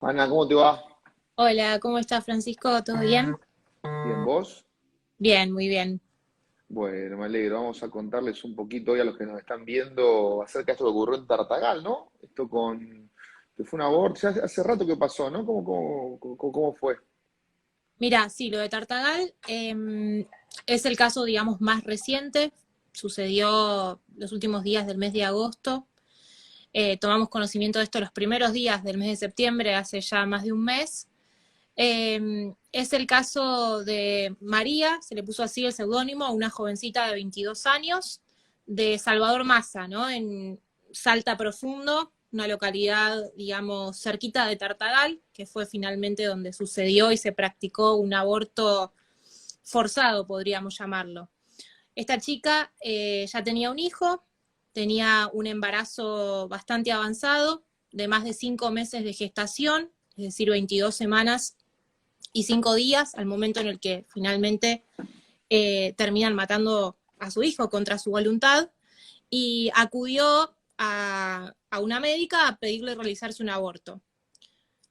Ana, ¿cómo te va? Hola, ¿cómo estás, Francisco? ¿Todo bien? Bien, ¿vos? Bien, muy bien. Bueno, me alegro. Vamos a contarles un poquito hoy a los que nos están viendo acerca de esto que ocurrió en Tartagal, ¿no? Esto que fue un aborto, ya hace rato que pasó, ¿no? ¿Cómo fue? Mira, sí, lo de Tartagal es el caso, digamos, más reciente. Sucedió los últimos días del mes de agosto. Tomamos conocimiento de esto los primeros días del mes de septiembre, hace ya más de un mes. Es el caso de María, se le puso así el seudónimo, a una jovencita de 22 años, de Salvador Massa, ¿no? En Salta Profundo, una localidad, digamos, cerquita de Tartagal, que fue finalmente donde sucedió y se practicó un aborto forzado, podríamos llamarlo. Esta chica ya tenía un hijo, tenía un embarazo bastante avanzado, de más de 5 meses de gestación, es decir, 22 semanas y 5 días, al momento en el que finalmente terminan matando a su hijo contra su voluntad, y acudió a una médica a pedirle realizarse un aborto.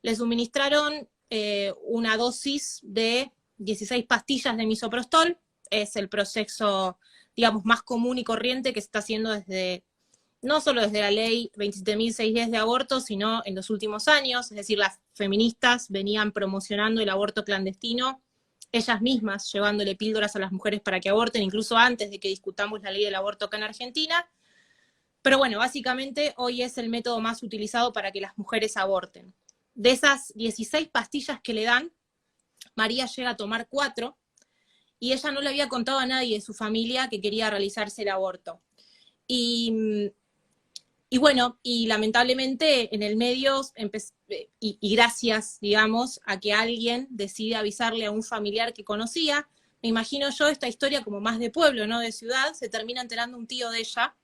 Le suministraron una dosis de 16 pastillas de misoprostol, es el proceso, digamos, más común y corriente que se está haciendo desde, no solo desde la ley 27.610 de aborto, sino en los últimos años, es decir, las feministas venían promocionando el aborto clandestino, ellas mismas llevándole píldoras a las mujeres para que aborten, incluso antes de que discutamos la ley del aborto acá en Argentina. Pero bueno, básicamente hoy es el método más utilizado para que las mujeres aborten. De esas 16 pastillas que le dan, María llega a tomar 4 y ella no le había contado a nadie de su familia que quería realizarse el aborto. Y y bueno, y lamentablemente en el medio, y gracias, digamos, a que alguien decide avisarle a un familiar que conocía, me imagino yo esta historia como más de pueblo, no de ciudad, se termina enterando un tío de ella,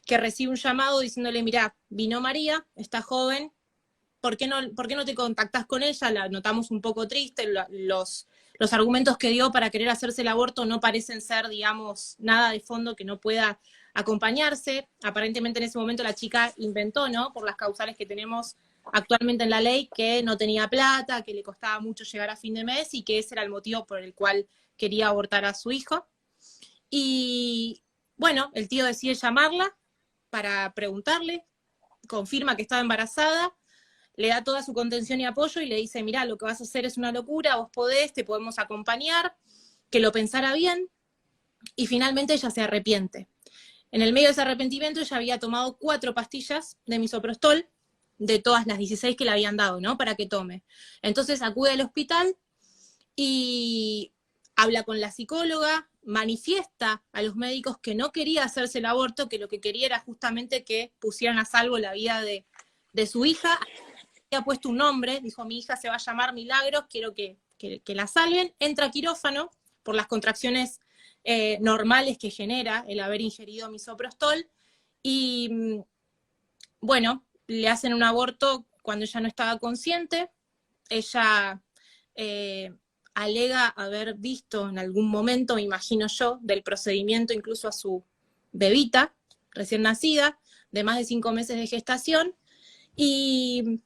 que recibe un llamado diciéndole, mirá, vino María, está joven, ¿por qué no te contactás con ella? La notamos un poco triste, los argumentos que dio para querer hacerse el aborto no parecen ser, digamos, nada de fondo que no pueda acompañarse. Aparentemente en ese momento la chica inventó, ¿no? Por las causales que tenemos actualmente en la ley, que no tenía plata, que le costaba mucho llegar a fin de mes y que ese era el motivo por el cual quería abortar a su hijo. Y bueno, el tío decide llamarla para preguntarle, confirma que estaba embarazada, le da toda su contención y apoyo y le dice, mirá, lo que vas a hacer es una locura, vos podés, te podemos acompañar, que lo pensara bien, y finalmente ella se arrepiente. En el medio de ese arrepentimiento ella había tomado 4 pastillas de misoprostol, de todas las 16 que le habían dado, ¿no? Para que tome. Entonces acude al hospital y habla con la psicóloga, manifiesta a los médicos que no quería hacerse el aborto, que lo que quería era justamente que pusieran a salvo la vida de su hija. Había puesto un nombre, dijo, mi hija se va a llamar Milagros, quiero que la salven. Entra a quirófano por las contracciones normales que genera el haber ingerido misoprostol y bueno, le hacen un aborto cuando ella no estaba consciente. Ella eh, alega haber visto en algún momento, me imagino yo, del procedimiento incluso a su bebita recién nacida, de más de 5 meses de gestación. Y,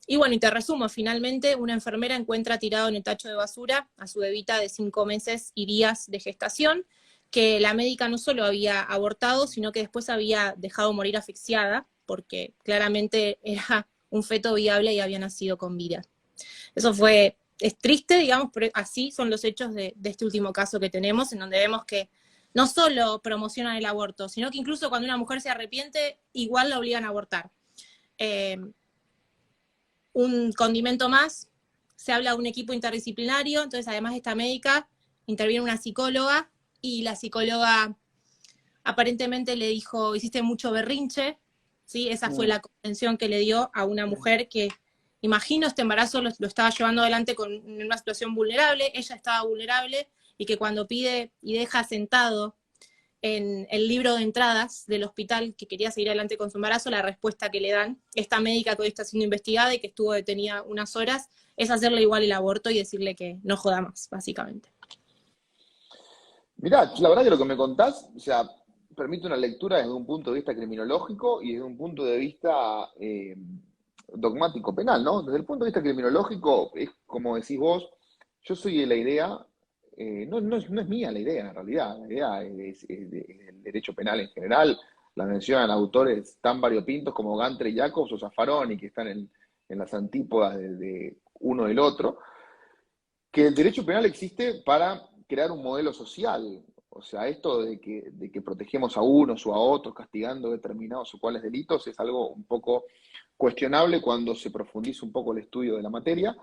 y bueno, y te resumo, finalmente una enfermera encuentra tirado en el tacho de basura a su bebita de 5 meses y días de gestación, que la médica no solo había abortado, sino que después había dejado morir asfixiada, porque claramente era un feto viable y había nacido con vida. Eso fue, es triste, digamos, pero así son los hechos de este último caso que tenemos, en donde vemos que no solo promocionan el aborto, sino que incluso cuando una mujer se arrepiente, igual la obligan a abortar. Eh, un condimento más, se habla de un equipo interdisciplinario, entonces además de esta médica, interviene una psicóloga y la psicóloga aparentemente le dijo, hiciste mucho berrinche, ¿sí? Esa fue Mm. la contención que le dio a una mujer que, imagino, este embarazo lo estaba llevando adelante con una situación vulnerable, ella estaba vulnerable, y que cuando pide y deja sentado en el libro de entradas del hospital que quería seguir adelante con su embarazo, la respuesta que le dan, esta médica que hoy está siendo investigada y que estuvo detenida unas horas, es hacerle igual el aborto y decirle que no joda más, básicamente. Mirá, la verdad que lo que me contás, o sea, permite una lectura desde un punto de vista criminológico y desde un punto de vista dogmático penal, ¿no? Desde el punto de vista criminológico, es como decís vos, yo soy de la idea, no es mía la idea en realidad, la idea es del derecho penal en general, la mencionan autores tan variopintos como Gantre y Jacobs o Zaffaroni, que están en las antípodas de uno del otro, que el derecho penal existe para crear un modelo social. O sea, esto de que protegemos a unos o a otros castigando determinados o cuales delitos es algo un poco cuestionable cuando se profundiza un poco el estudio de la materia.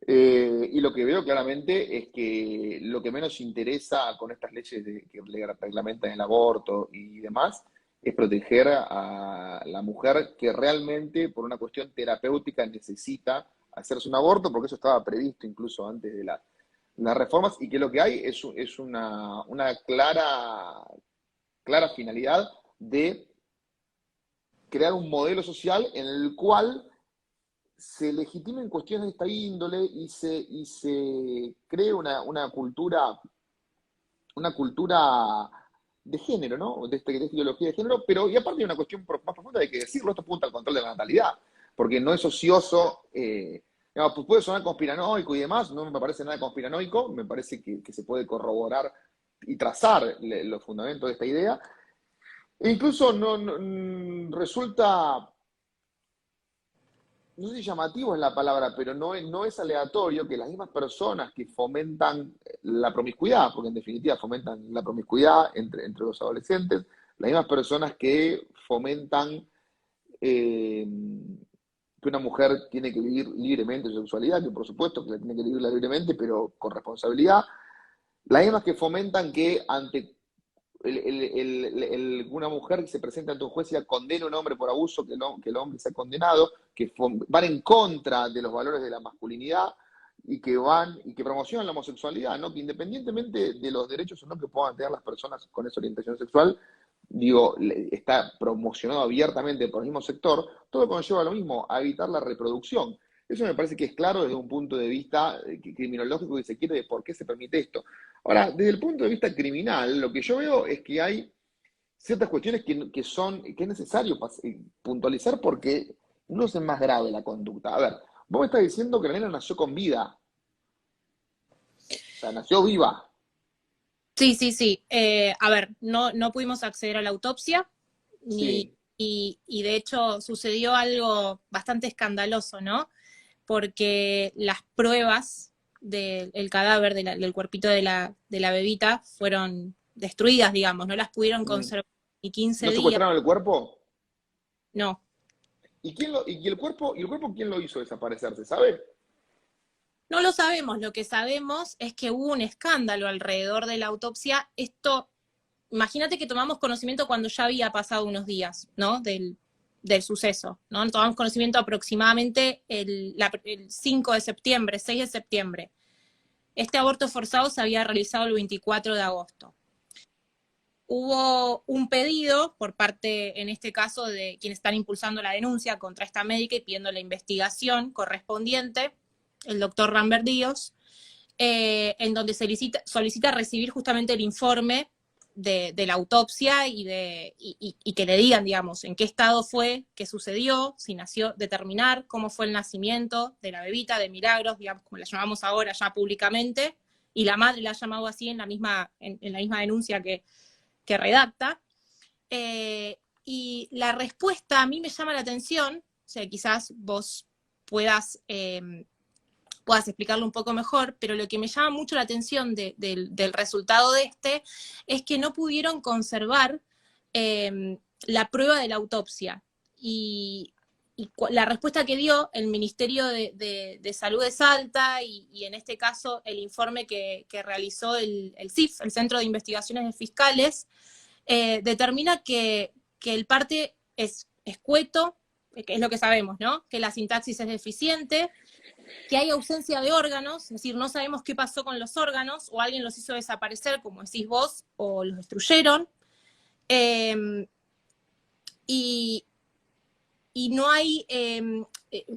Y lo que veo claramente es que lo que menos interesa con estas leyes que reglamentan el aborto y demás es proteger a la mujer que realmente por una cuestión terapéutica necesita hacerse un aborto, porque eso estaba previsto incluso antes de las reformas, y que lo que hay es una clara finalidad de crear un modelo social en el cual se legitimen cuestiones de esta índole y se cree una cultura de género, ¿no? De esta ideología de género, pero y aparte hay una cuestión más profunda, hay que decirlo, esto apunta al control de la natalidad, porque no es ocioso, digamos, pues puede sonar conspiranoico y demás, no me parece nada conspiranoico, me parece que se puede corroborar y trazar los fundamentos de esta idea, e incluso resulta, no sé si llamativo es la palabra, pero no es aleatorio que las mismas personas que fomentan la promiscuidad, porque en definitiva fomentan la promiscuidad entre los adolescentes, las mismas personas que fomentan eh, que una mujer tiene que vivir libremente su sexualidad, que por supuesto que la tiene que vivir libremente, pero con responsabilidad, las mismas que fomentan que ante una mujer que se presenta ante un juez y la condena a un hombre por abuso, que el hombre sea condenado, que van en contra de los valores de la masculinidad y que promocionan la homosexualidad, ¿no? Que independientemente de los derechos o no que puedan tener las personas con esa orientación sexual, digo, está promocionado abiertamente por el mismo sector, todo conlleva lo mismo, a evitar la reproducción. Eso me parece que es claro desde un punto de vista criminológico, que se quiere, de por qué se permite esto. Ahora, desde el punto de vista criminal, lo que yo veo es que hay ciertas cuestiones que es necesario puntualizar porque no es más grave la conducta. A ver, vos me estás diciendo que la nena nació con vida, o sea, nació viva. Sí, sí, sí. A ver, no pudimos acceder a la autopsia Sí. y de hecho sucedió algo bastante escandaloso, ¿no? Porque las pruebas del cadáver, del cuerpito de la bebita, fueron destruidas, digamos, no las pudieron Mm. conservar ni 15 ¿No días, secuestraron el cuerpo? no. ¿Y el cuerpo quién lo hizo desaparecer? ¿Se sabe? No lo sabemos, lo que sabemos es que hubo un escándalo alrededor de la autopsia. Esto, imagínate que tomamos conocimiento cuando ya había pasado unos días, ¿no? Del suceso, ¿no? Tomamos conocimiento aproximadamente el 5 de septiembre, 6 de septiembre. Este aborto forzado se había realizado el 24 de agosto. Hubo un pedido por parte, en este caso, de quienes están impulsando la denuncia contra esta médica y pidiendo la investigación correspondiente, el doctor Rambert Díaz, en donde solicita recibir justamente el informe de la autopsia y que le digan, digamos, en qué estado fue, qué sucedió, si nació, determinar cómo fue el nacimiento de la bebita, de Milagros, digamos, como la llamamos ahora ya públicamente, y la madre la ha llamado así en la misma denuncia que redacta. Y la respuesta a mí me llama la atención, o sea, quizás vos puedas explicarlo un poco mejor, pero lo que me llama mucho la atención del resultado de es que no pudieron conservar la prueba de la autopsia. Y la respuesta que dio el Ministerio de Salud de Salta y en este caso el informe que realizó el CIF, el Centro de Investigaciones de Fiscales, determina que el parte es escueto, que es lo que sabemos, ¿no? Que la sintaxis es deficiente, que hay ausencia de órganos, es decir, no sabemos qué pasó con los órganos, o alguien los hizo desaparecer, como decís vos, o los destruyeron. Y, y no hay,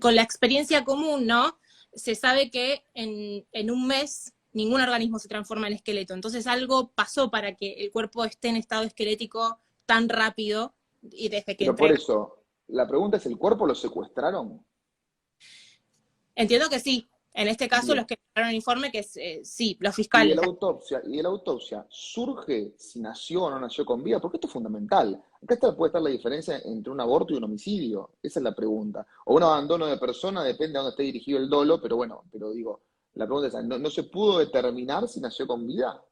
con la experiencia común, ¿no? Se sabe que en un mes ningún organismo se transforma en esqueleto. Entonces algo pasó para que el cuerpo esté en estado esquelético tan rápido y desde que Pero por entrega. eso, la pregunta es, ¿el cuerpo lo secuestraron? Entiendo que sí. En este caso, los Bien. que enviaron el informe, que es, sí, los Y de fiscales. la autopsia, ¿surge si nació o no nació con vida? Porque esto es fundamental. Puede estar la diferencia entre un aborto y un homicidio. Esa es la pregunta. O un abandono de persona, depende de dónde esté dirigido el dolo, pero bueno, pero digo, la pregunta es, ¿no se pudo determinar si nació con vida?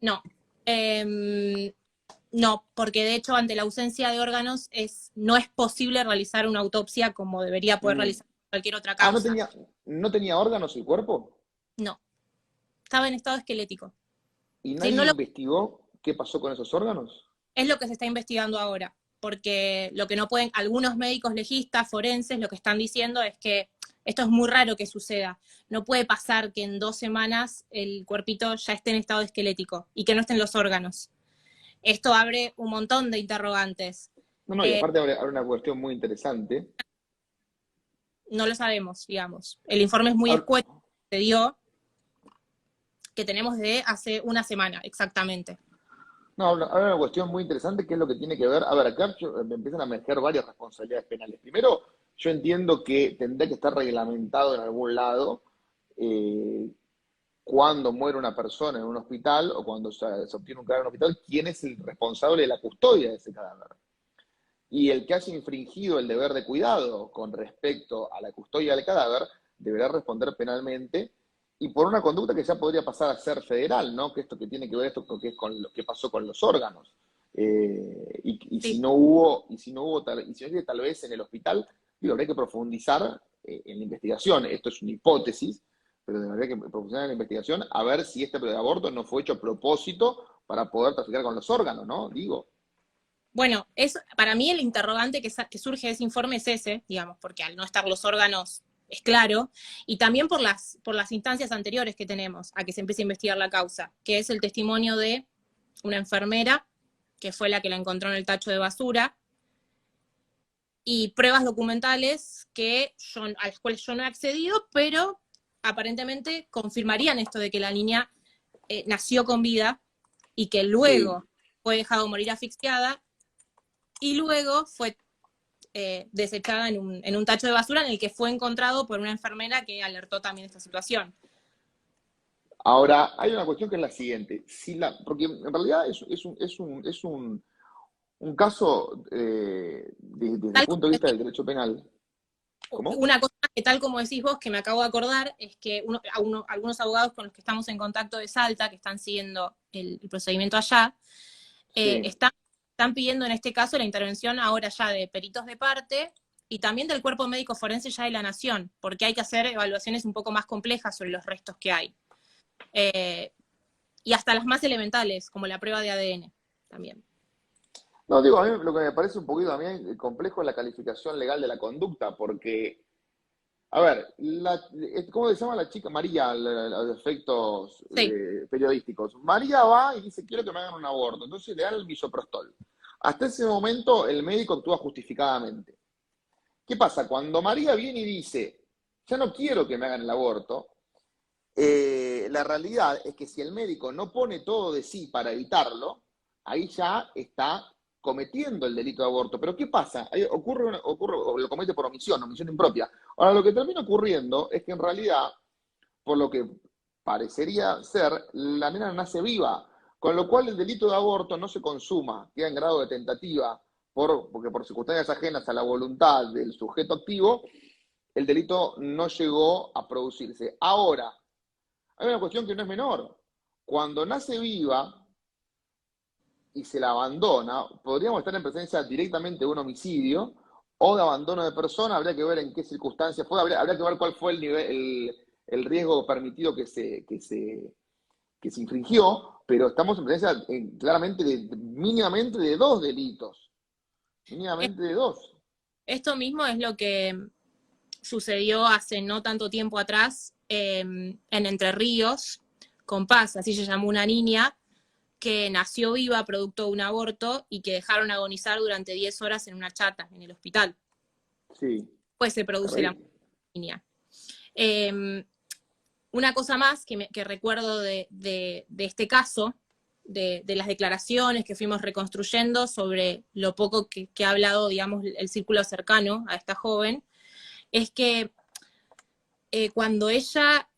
No. Eh, no, porque de hecho, ante la ausencia de órganos, no es posible realizar una autopsia como debería poder Mm. realizar cualquier otra Ah, causa. no tenía órganos el cuerpo. No, estaba en estado esquelético. ¿Y Sí, nadie no lo, investigó qué pasó con esos órganos? es lo que se está investigando ahora, porque lo que no pueden, algunos médicos legistas, forenses, lo que están diciendo es que esto es muy raro que suceda. No puede pasar que en 2 semanas el cuerpito ya esté en estado esquelético y que no estén los órganos. Esto abre un montón de interrogantes. No, no, y aparte abre una cuestión muy interesante. No lo sabemos, digamos. El informe es muy Hab- escueto, se dio, que tenemos de hace una semana, exactamente. No, ahora una cuestión muy interesante que es lo que tiene que ver. A ver, acá me empiezan a emerger varias responsabilidades penales. Primero, yo entiendo que tendría que estar reglamentado en algún lado eh, cuando muere una persona en un hospital o cuando se obtiene un cadáver en un hospital, quién es el responsable de la custodia de ese cadáver. Y el que haya infringido el deber de cuidado con respecto a la custodia del cadáver deberá responder penalmente y por una conducta que ya podría pasar a ser federal, ¿no? Que esto que tiene que ver esto que es con lo que pasó con los órganos. Y si Sí. no hubo, y si no hubo, y si no es que tal vez en el hospital, digo, habría que profundizar en la investigación. Esto es una hipótesis, pero habría que profundizar en la investigación a ver si este aborto no fue hecho a propósito para poder traficar con los órganos, ¿no? Digo. Bueno, para mí el interrogante que surge de ese informe es ese, digamos, porque al no estar los órganos es claro, y también por las instancias anteriores que tenemos a que se empiece a investigar la causa, que es el testimonio de una enfermera, que fue la que la encontró en el tacho de basura, y pruebas documentales a las cuales yo no he accedido, pero aparentemente confirmarían esto de que la niña nació con vida y que Sí. luego fue dejado morir asfixiada y luego fue desechada en un tacho de basura en el que fue encontrado por una enfermera que alertó también de esta situación. Ahora, hay una cuestión que es la siguiente. Porque en realidad un caso desde el Tal punto de como vista decís, del derecho penal. ¿Cómo? una cosa que tal como decís vos, que me acabo de acordar, es que algunos abogados con los que estamos en contacto de Salta, que están siguiendo el procedimiento allá, Sí. están pidiendo en este caso la intervención ahora ya de peritos de parte y también del cuerpo médico forense ya de la nación, porque hay que hacer evaluaciones un poco más complejas sobre los restos que hay. Eh, y hasta las más elementales, como la prueba de ADN también. No, digo, a mí lo que me parece un poquito también complejo es la calificación legal de la conducta, porque, a ver, ¿cómo se llama la chica? María, los efectos Sí, periodísticos. María va y dice, quiero que me hagan un aborto, entonces le dan el misoprostol. Hasta ese momento el médico actúa justificadamente. ¿Qué pasa? Cuando María viene y dice, ya no quiero que me hagan el aborto, la realidad es que si el médico no pone todo de sí para evitarlo, ahí ya está cometiendo el delito de aborto. Pero ¿qué pasa? Ahí ocurre o lo comete por omisión impropia. Ahora, lo que termina ocurriendo es que en realidad, por lo que parecería ser, la nena nace viva, con lo cual el delito de aborto no se consuma, queda en grado de tentativa, porque por circunstancias ajenas a la voluntad del sujeto activo, el delito no llegó a producirse. Ahora, hay una cuestión que no es menor. Cuando nace viva y se la abandona, podríamos estar en presencia directamente de un homicidio o de abandono de persona, habría que ver en qué circunstancias fue, habría que ver cuál fue el nivel, el riesgo permitido que se infringió, pero estamos en presencia claramente mínimamente de dos delitos, mínimamente de dos. esto mismo es lo que sucedió hace no tanto tiempo atrás en Entre Ríos, con Paz, así se llamó una niña, que nació viva producto de un aborto y que dejaron agonizar durante 10 horas en una chata en el hospital. Sí, Pues se produce la terrible. niña. Eh, una cosa más que recuerdo de este caso de las declaraciones que fuimos reconstruyendo sobre lo poco que ha hablado, digamos, el círculo cercano a esta joven, es que cuando ella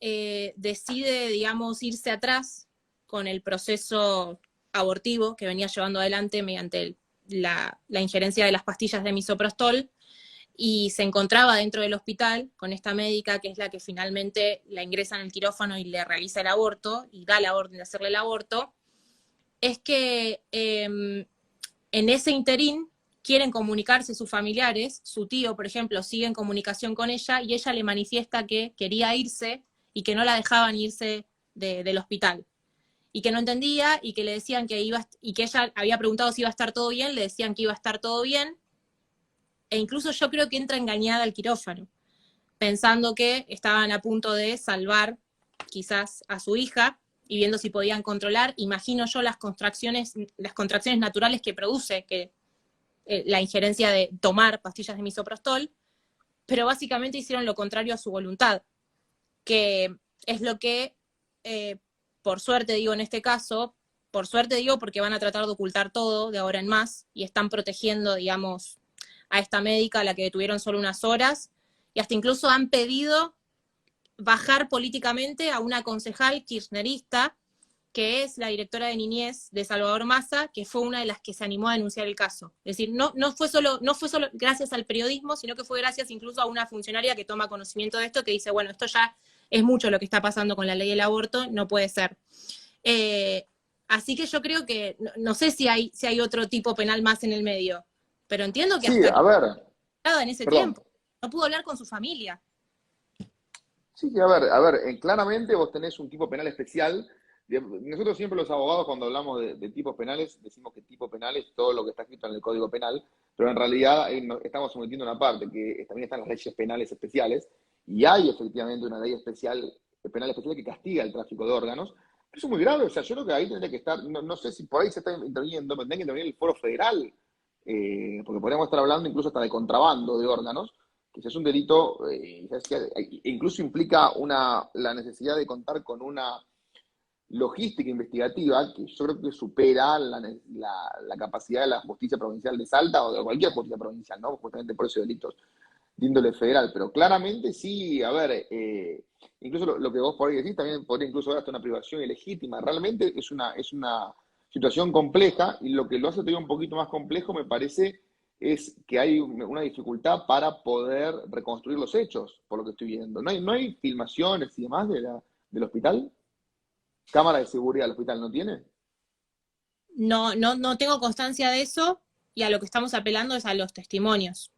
decide, digamos, irse atrás con el proceso abortivo que venía llevando adelante mediante la injerencia de las pastillas de misoprostol, y se encontraba dentro del hospital con esta médica que es la que finalmente la ingresa en el quirófano y le realiza el aborto y da la orden de hacerle el aborto, es que en ese interín quieren comunicarse sus familiares, su tío, por ejemplo, sigue en comunicación con ella y ella le manifiesta que quería irse y que no la dejaban irse del hospital. Y que no entendía y que le decían que iba, y que ella había preguntado si iba a estar todo bien, le decían que iba a estar todo bien, e incluso yo creo que entra engañada al quirófano, pensando que estaban a punto de salvar quizás a su hija y viendo si podían controlar, imagino yo, las contracciones naturales que produce que la injerencia de tomar pastillas de misoprostol, pero básicamente hicieron lo contrario a su voluntad, que es lo que, por suerte digo en este caso, por suerte digo porque van a tratar de ocultar todo de ahora en más y están protegiendo, digamos, a esta médica a la que detuvieron solo unas horas, y hasta incluso han pedido bajar políticamente a una concejal kirchnerista, que es la directora de niñez de Salvador Massa, que fue una de las que se animó a denunciar el caso. Es decir, no fue solo gracias al periodismo, sino que fue gracias incluso a una funcionaria que toma conocimiento de esto, que dice, bueno, esto ya es mucho lo que está pasando con la ley del aborto, no puede ser. Así que yo creo que, no sé si hay otro tipo penal más en el medio, pero entiendo que Sí, hasta a ver, en ese perdón. tiempo no pudo hablar con su familia. Sí, a ver, claramente vos tenés un tipo penal especial. Nosotros siempre los abogados cuando hablamos de tipos penales decimos que tipo penal es todo lo que está escrito en el Código Penal, pero en realidad estamos sometiendo una parte que también están las leyes penales especiales y hay efectivamente una ley especial, penal especial que castiga el tráfico de órganos. Eso es muy grave, o sea, yo creo que ahí tendría que estar, no sé si por ahí se está interviniendo, pero tendría que intervenir el foro federal, porque podríamos estar hablando incluso hasta de contrabando de órganos que si es un delito, incluso implica la necesidad de contar con una logística investigativa que yo creo que supera la capacidad de la justicia provincial de Salta o de cualquier justicia provincial, ¿no? Justamente por esos delitos de índole federal. Pero claramente sí, a ver, incluso lo que vos por ahí decís también podría incluso haber hasta una privación ilegítima. Realmente es una situación compleja y lo que lo hace todavía un poquito más complejo me parece es que hay una dificultad para poder reconstruir los hechos, por lo que estoy viendo. ¿No hay filmaciones y demás del hospital? ¿Cámara de seguridad del hospital no tiene? No tengo constancia de eso, y a lo que estamos apelando es a los testimonios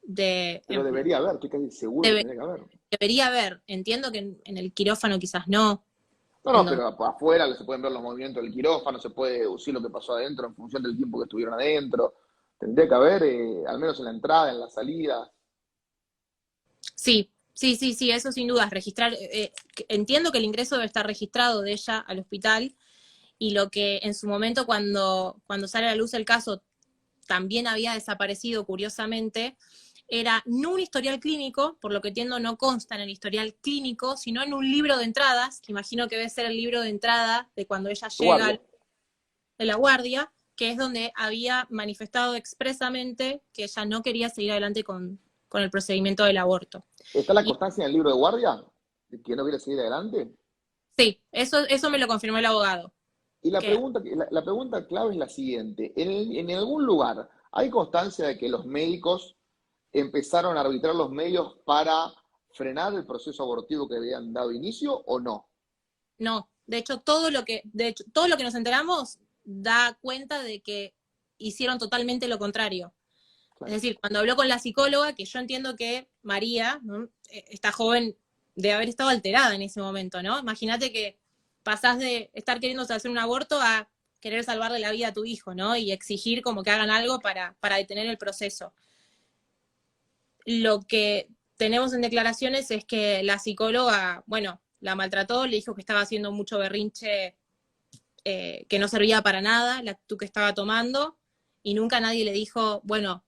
de Pero debería haber, estoy casi seguro que debe- tendría que haber. debería haber. Entiendo que en el quirófano quizás no, No, en no, donde pero afuera se pueden ver los movimientos del quirófano, se puede deducir lo que pasó adentro en función del tiempo que estuvieron adentro. Tendría que haber, al menos en la entrada, en la salida. sí, eso sin dudas, registrar, entiendo que el ingreso debe estar registrado de ella al hospital, y lo que en su momento cuando sale a la luz el caso también había desaparecido curiosamente, era no un historial clínico, por lo que entiendo no consta en el historial clínico, sino en un libro de entradas, que imagino que debe ser el libro de entrada de cuando ella llega Guardia. de la guardia, que es donde había manifestado expresamente que ella no quería seguir adelante con el procedimiento del aborto. ¿Está la Y constancia en el libro de guardia? ¿De que no quiere seguir adelante? sí, eso me lo confirmó el abogado. Y la Que pregunta, la pregunta clave es la siguiente. ¿En algún lugar hay constancia de que los médicos empezaron a arbitrar los medios para frenar el proceso abortivo que habían dado inicio o no? no, de hecho, todo lo que nos enteramos da cuenta de que hicieron totalmente lo contrario. Es Claro. decir, cuando habló con la psicóloga, que yo entiendo que María, ¿no? Esta joven, de haber estado alterada en ese momento, ¿no? Imagínate que pasás de estar queriendo hacer un aborto a querer salvarle la vida a tu hijo, ¿no? Y exigir como que hagan algo para detener el proceso. Lo que tenemos en declaraciones es que la psicóloga, bueno, la maltrató, le dijo que estaba haciendo mucho berrinche, que no servía para nada, la actitud que estaba tomando, y nunca nadie le dijo, bueno,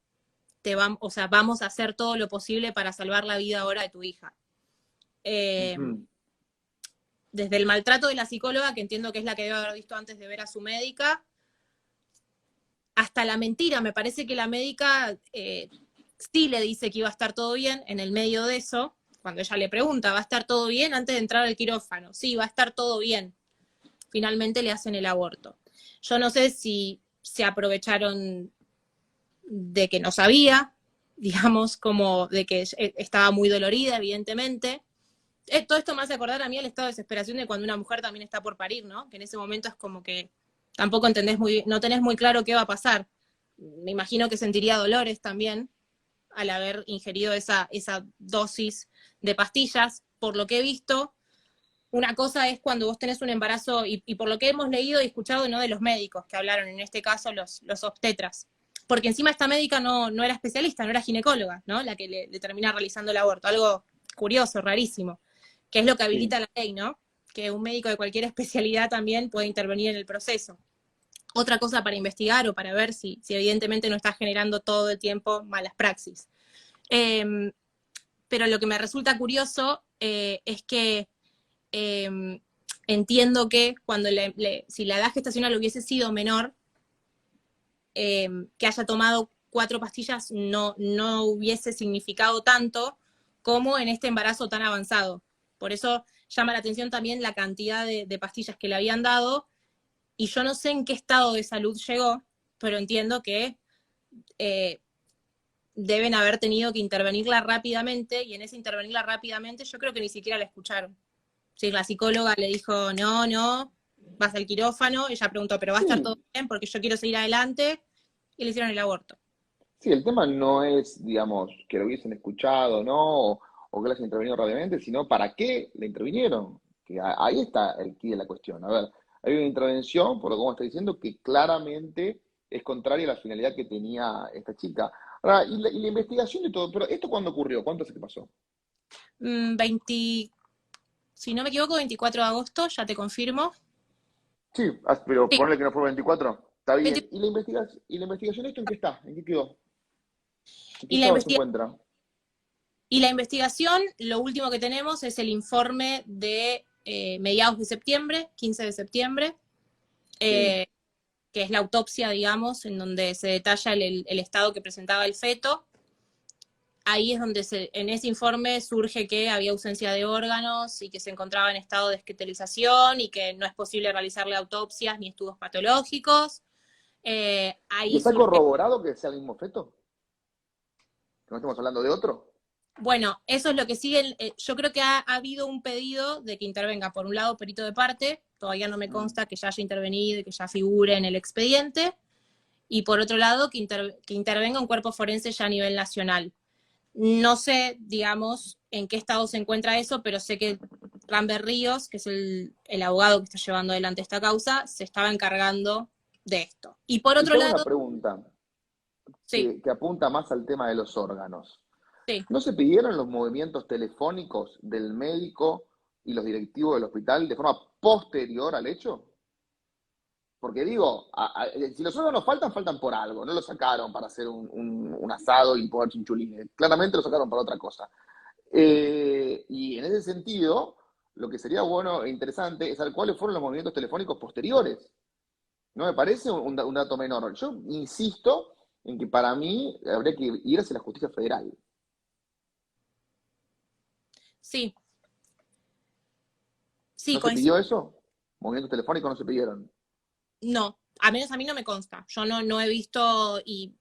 vamos a hacer todo lo posible para salvar la vida ahora de tu hija. Eh, Ujú. desde el maltrato de la psicóloga, que entiendo que es la que debe haber visto antes de ver a su médica, hasta la mentira. Me parece que la médica sí le dice que iba a estar todo bien en el medio de eso, cuando ella le pregunta, ¿va a estar todo bien antes de entrar al quirófano? Sí, va a estar todo bien. Finalmente le hacen el aborto. Yo no sé si se aprovecharon de que no sabía, digamos, como de que estaba muy dolorida, evidentemente. Todo esto me hace acordar a mí el estado de desesperación de cuando una mujer también está por parir, ¿no? Que en ese momento es como que tampoco no tenés muy claro qué va a pasar. Me imagino que sentiría dolores también al haber ingerido esa dosis de pastillas. Por lo que he visto, una cosa es cuando vos tenés un embarazo, y por lo que hemos leído y escuchado, ¿no?, de los médicos que hablaron, en este caso los obstetras, porque encima esta médica no era especialista, no era ginecóloga, ¿no?, la que le termina realizando el aborto, algo curioso, rarísimo, que es lo que Sí. habilita la ley, ¿no?, que un médico de cualquier especialidad también puede intervenir en el proceso. Otra cosa para investigar o para ver si evidentemente no está generando todo el tiempo malas praxis. Pero lo que me resulta curioso es que eh, entiendo que cuando si la edad gestacional hubiese sido menor, que haya tomado 4 pastillas no hubiese significado tanto como en este embarazo tan avanzado. Por eso llama la atención también la cantidad de pastillas que le habían dado, y yo no sé en qué estado de salud llegó, pero entiendo que eh, deben haber tenido que intervenirla rápidamente, y en ese intervenirla rápidamente yo creo que ni siquiera la escucharon. Si la psicóloga le dijo, no, vas al quirófano, ella preguntó, pero va a estar todo Sí, bien porque yo quiero seguir adelante, y le hicieron el aborto. sí, el tema no es, digamos, que lo hubiesen escuchado, ¿no? O que lo hayan intervenido rápidamente, sino para qué le intervinieron. Que ahí está el quid de la cuestión. A ver, hay una intervención, por lo que vos está diciendo, que claramente es contraria a la finalidad que tenía esta chica. Ahora, y la investigación de todo, pero ¿esto cuándo ocurrió? ¿Cuánto hace que pasó? 20, si no me equivoco, 24 de agosto, ya te confirmo. Sí, pero Sí, ponle que no fue el 24. Está 20. bien. ¿Y la investigación esto en qué está? ¿En qué quedó? ¿En qué Y la, estado se investiga encuentra? y la investigación, lo último que tenemos es el informe de mediados de septiembre, 15 de septiembre, Sí. eh, que es la autopsia, digamos, en donde se detalla el estado que presentaba el feto. Ahí es donde en ese informe surge que había ausencia de órganos y que se encontraba en estado de esquetalización y que no es posible realizarle autopsias ni estudios patológicos. ¿Y Ahí está surge, corroborado que sea el mismo feto? ¿Que no estamos hablando de otro? bueno, eso es lo que sigue. Yo creo que ha habido un pedido de que intervenga, por un lado, perito de parte, todavía no me Mm. consta que ya haya intervenido y que ya figure en el expediente, y por otro lado, que intervenga un cuerpo forense ya a nivel nacional. No sé, digamos, en qué estado se encuentra eso, pero sé que Rambert Ríos, que es el abogado que está llevando adelante esta causa, se estaba encargando de esto. Y por Y otro te hago una lado, pregunta sí, que apunta más al tema de los órganos. sí, ¿No se pidieron los movimientos telefónicos del médico y los directivos del hospital de forma posterior al hecho? Porque digo, si los órganos faltan, faltan por algo. No lo sacaron para hacer un asado y poner chinchulines. Claramente lo sacaron para otra cosa. Y en ese sentido, lo que sería bueno e interesante es saber cuáles fueron los movimientos telefónicos posteriores. No me parece un dato menor. Yo insisto en que para mí habría que ir hacia la justicia federal. sí, sí, ¿No se coincido. pidió eso? ¿Movimientos telefónicos no se pidieron? No, a menos a mí no me consta. Yo no he visto y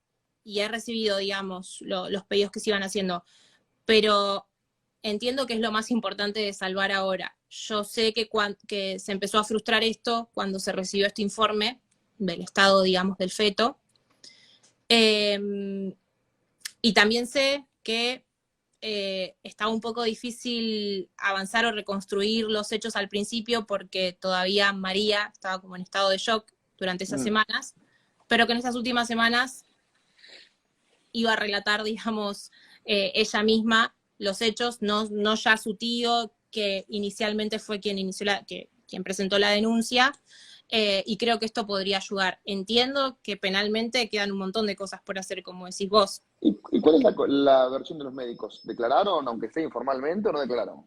he recibido, digamos, los pedidos que se iban haciendo, pero entiendo que es lo más importante de salvar ahora. Yo sé que se empezó a frustrar esto cuando se recibió este informe del estado, digamos, del feto. Eh, y también sé que estaba un poco difícil avanzar o reconstruir los hechos al principio porque todavía María estaba como en estado de shock durante esas Mm. semanas, pero que en esas últimas semanas iba a relatar, digamos, ella misma los hechos, no ya su tío, que inicialmente fue quien quien presentó la denuncia, y creo que esto podría ayudar. Entiendo que penalmente quedan un montón de cosas por hacer, como decís vos. ¿Y cuál es la versión de los médicos? ¿Declararon, aunque sea informalmente, o no declararon?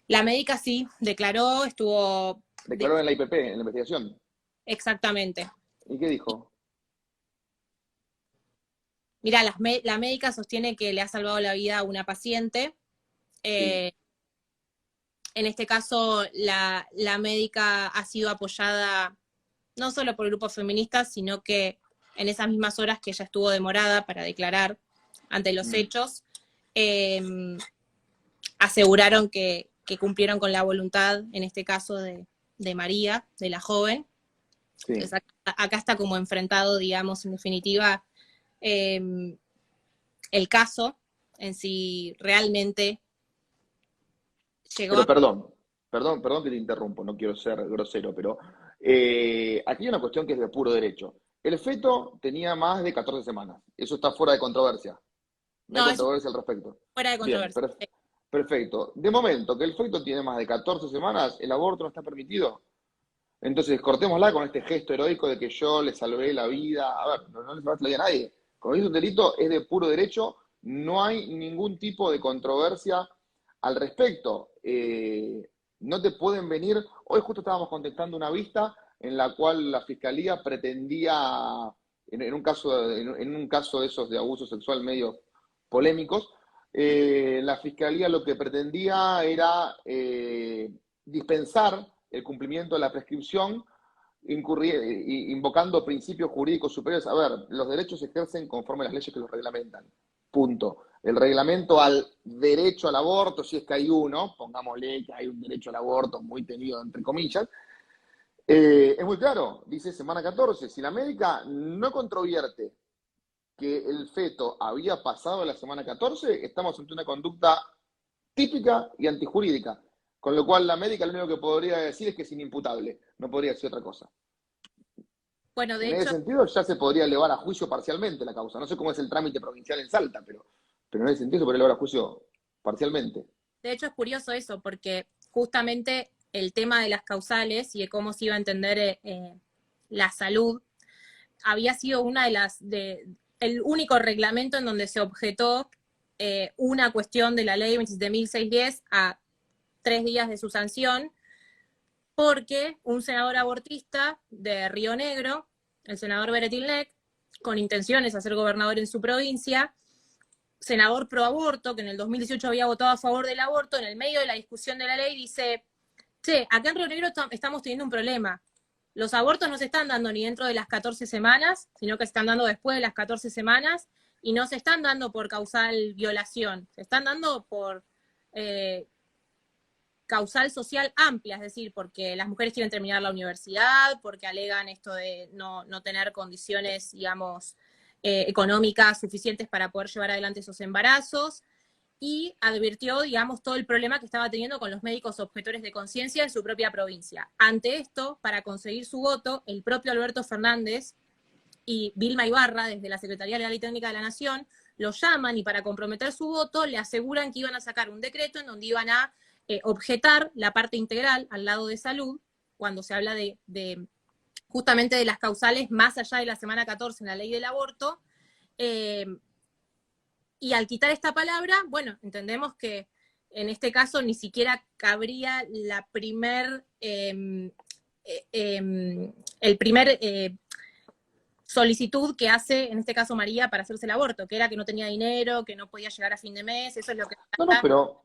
La médica sí, declaró, estuvo Declaró en la IPP, en la investigación. exactamente. ¿Y qué dijo? Mira, la médica sostiene que le ha salvado la vida a una paciente. Sí. Eh, en este caso, la médica ha sido apoyada no solo por grupos feministas, sino que en esas mismas horas que ella estuvo demorada para declarar ante los Mm, hechos, eh, aseguraron que, cumplieron con la voluntad, en este caso de María, de la joven. sí. Entonces acá está como enfrentado, digamos, en definitiva, eh, el caso en si realmente llegó Pero a... perdón que te interrumpo, no quiero ser grosero, pero aquí hay una cuestión que es de puro derecho. El feto tenía más de 14 semanas. Eso está fuera de controversia. No hay No, es controversia al respecto. fuera de Bien, controversia. perfecto. De momento que el feto tiene más de 14 semanas, el aborto no está permitido. Entonces, cortémosla con este gesto heroico de que yo le salvé la vida. A ver, no le salvaste la vida a nadie. Como dice un delito, es de puro derecho, no hay ningún tipo de controversia al respecto. No te pueden venir. Hoy justo estábamos contestando una vista en la cual la fiscalía pretendía, en un caso de esos de abuso sexual medio polémicos, la fiscalía lo que pretendía era dispensar el cumplimiento de la prescripción, invocando principios jurídicos superiores. A ver, los derechos se ejercen conforme a las leyes que los reglamentan. Punto. El reglamento al derecho al aborto, si es que hay uno, pongámosle que hay un derecho al aborto muy tenido entre comillas, es muy claro, dice semana 14, si la médica no controvierte que el feto había pasado la semana 14, estamos ante una conducta típica y antijurídica. Con lo cual la médica lo único que podría decir es que es inimputable, no podría decir otra cosa. Bueno, de En ese hecho, sentido ya se podría elevar a juicio parcialmente la causa. No sé cómo es el trámite provincial en Salta, pero en ese sentido se podría elevar a juicio parcialmente. de hecho es curioso eso, porque justamente el tema de las causales y de cómo se iba a entender la salud había sido una de el único reglamento en donde se objetó una cuestión de la ley 27.610 a 3 días de su sanción, porque un senador abortista de Río Negro, el senador Beretilnec, con intenciones de ser gobernador en su provincia, senador pro aborto, que en el 2018 había votado a favor del aborto, en el medio de la discusión de la ley dice, che, acá en Río Negro estamos teniendo un problema. Los abortos no se están dando ni dentro de las 14 semanas, sino que se están dando después de las 14 semanas, y no se están dando por causal violación, se están dando por causal social amplia, es decir, porque las mujeres quieren terminar la universidad, porque alegan esto de no tener condiciones, digamos, económicas suficientes para poder llevar adelante esos embarazos, y advirtió, digamos, todo el problema que estaba teniendo con los médicos objetores de conciencia en su propia provincia. Ante esto, para conseguir su voto, el propio Alberto Fernández y Vilma Ibarra, desde la Secretaría Legal y Técnica de la Nación, lo llaman y para comprometer su voto le aseguran que iban a sacar un decreto en donde iban a objetar la parte integral al lado de salud, cuando se habla de justamente de las causales más allá de la semana 14 en la ley del aborto, eh, y al quitar esta palabra, bueno, entendemos que en este caso ni siquiera cabría el primer solicitud que hace, en este caso María, para hacerse el aborto, que era que no tenía dinero, que no podía llegar a fin de mes, eso es lo que No, trata. pero,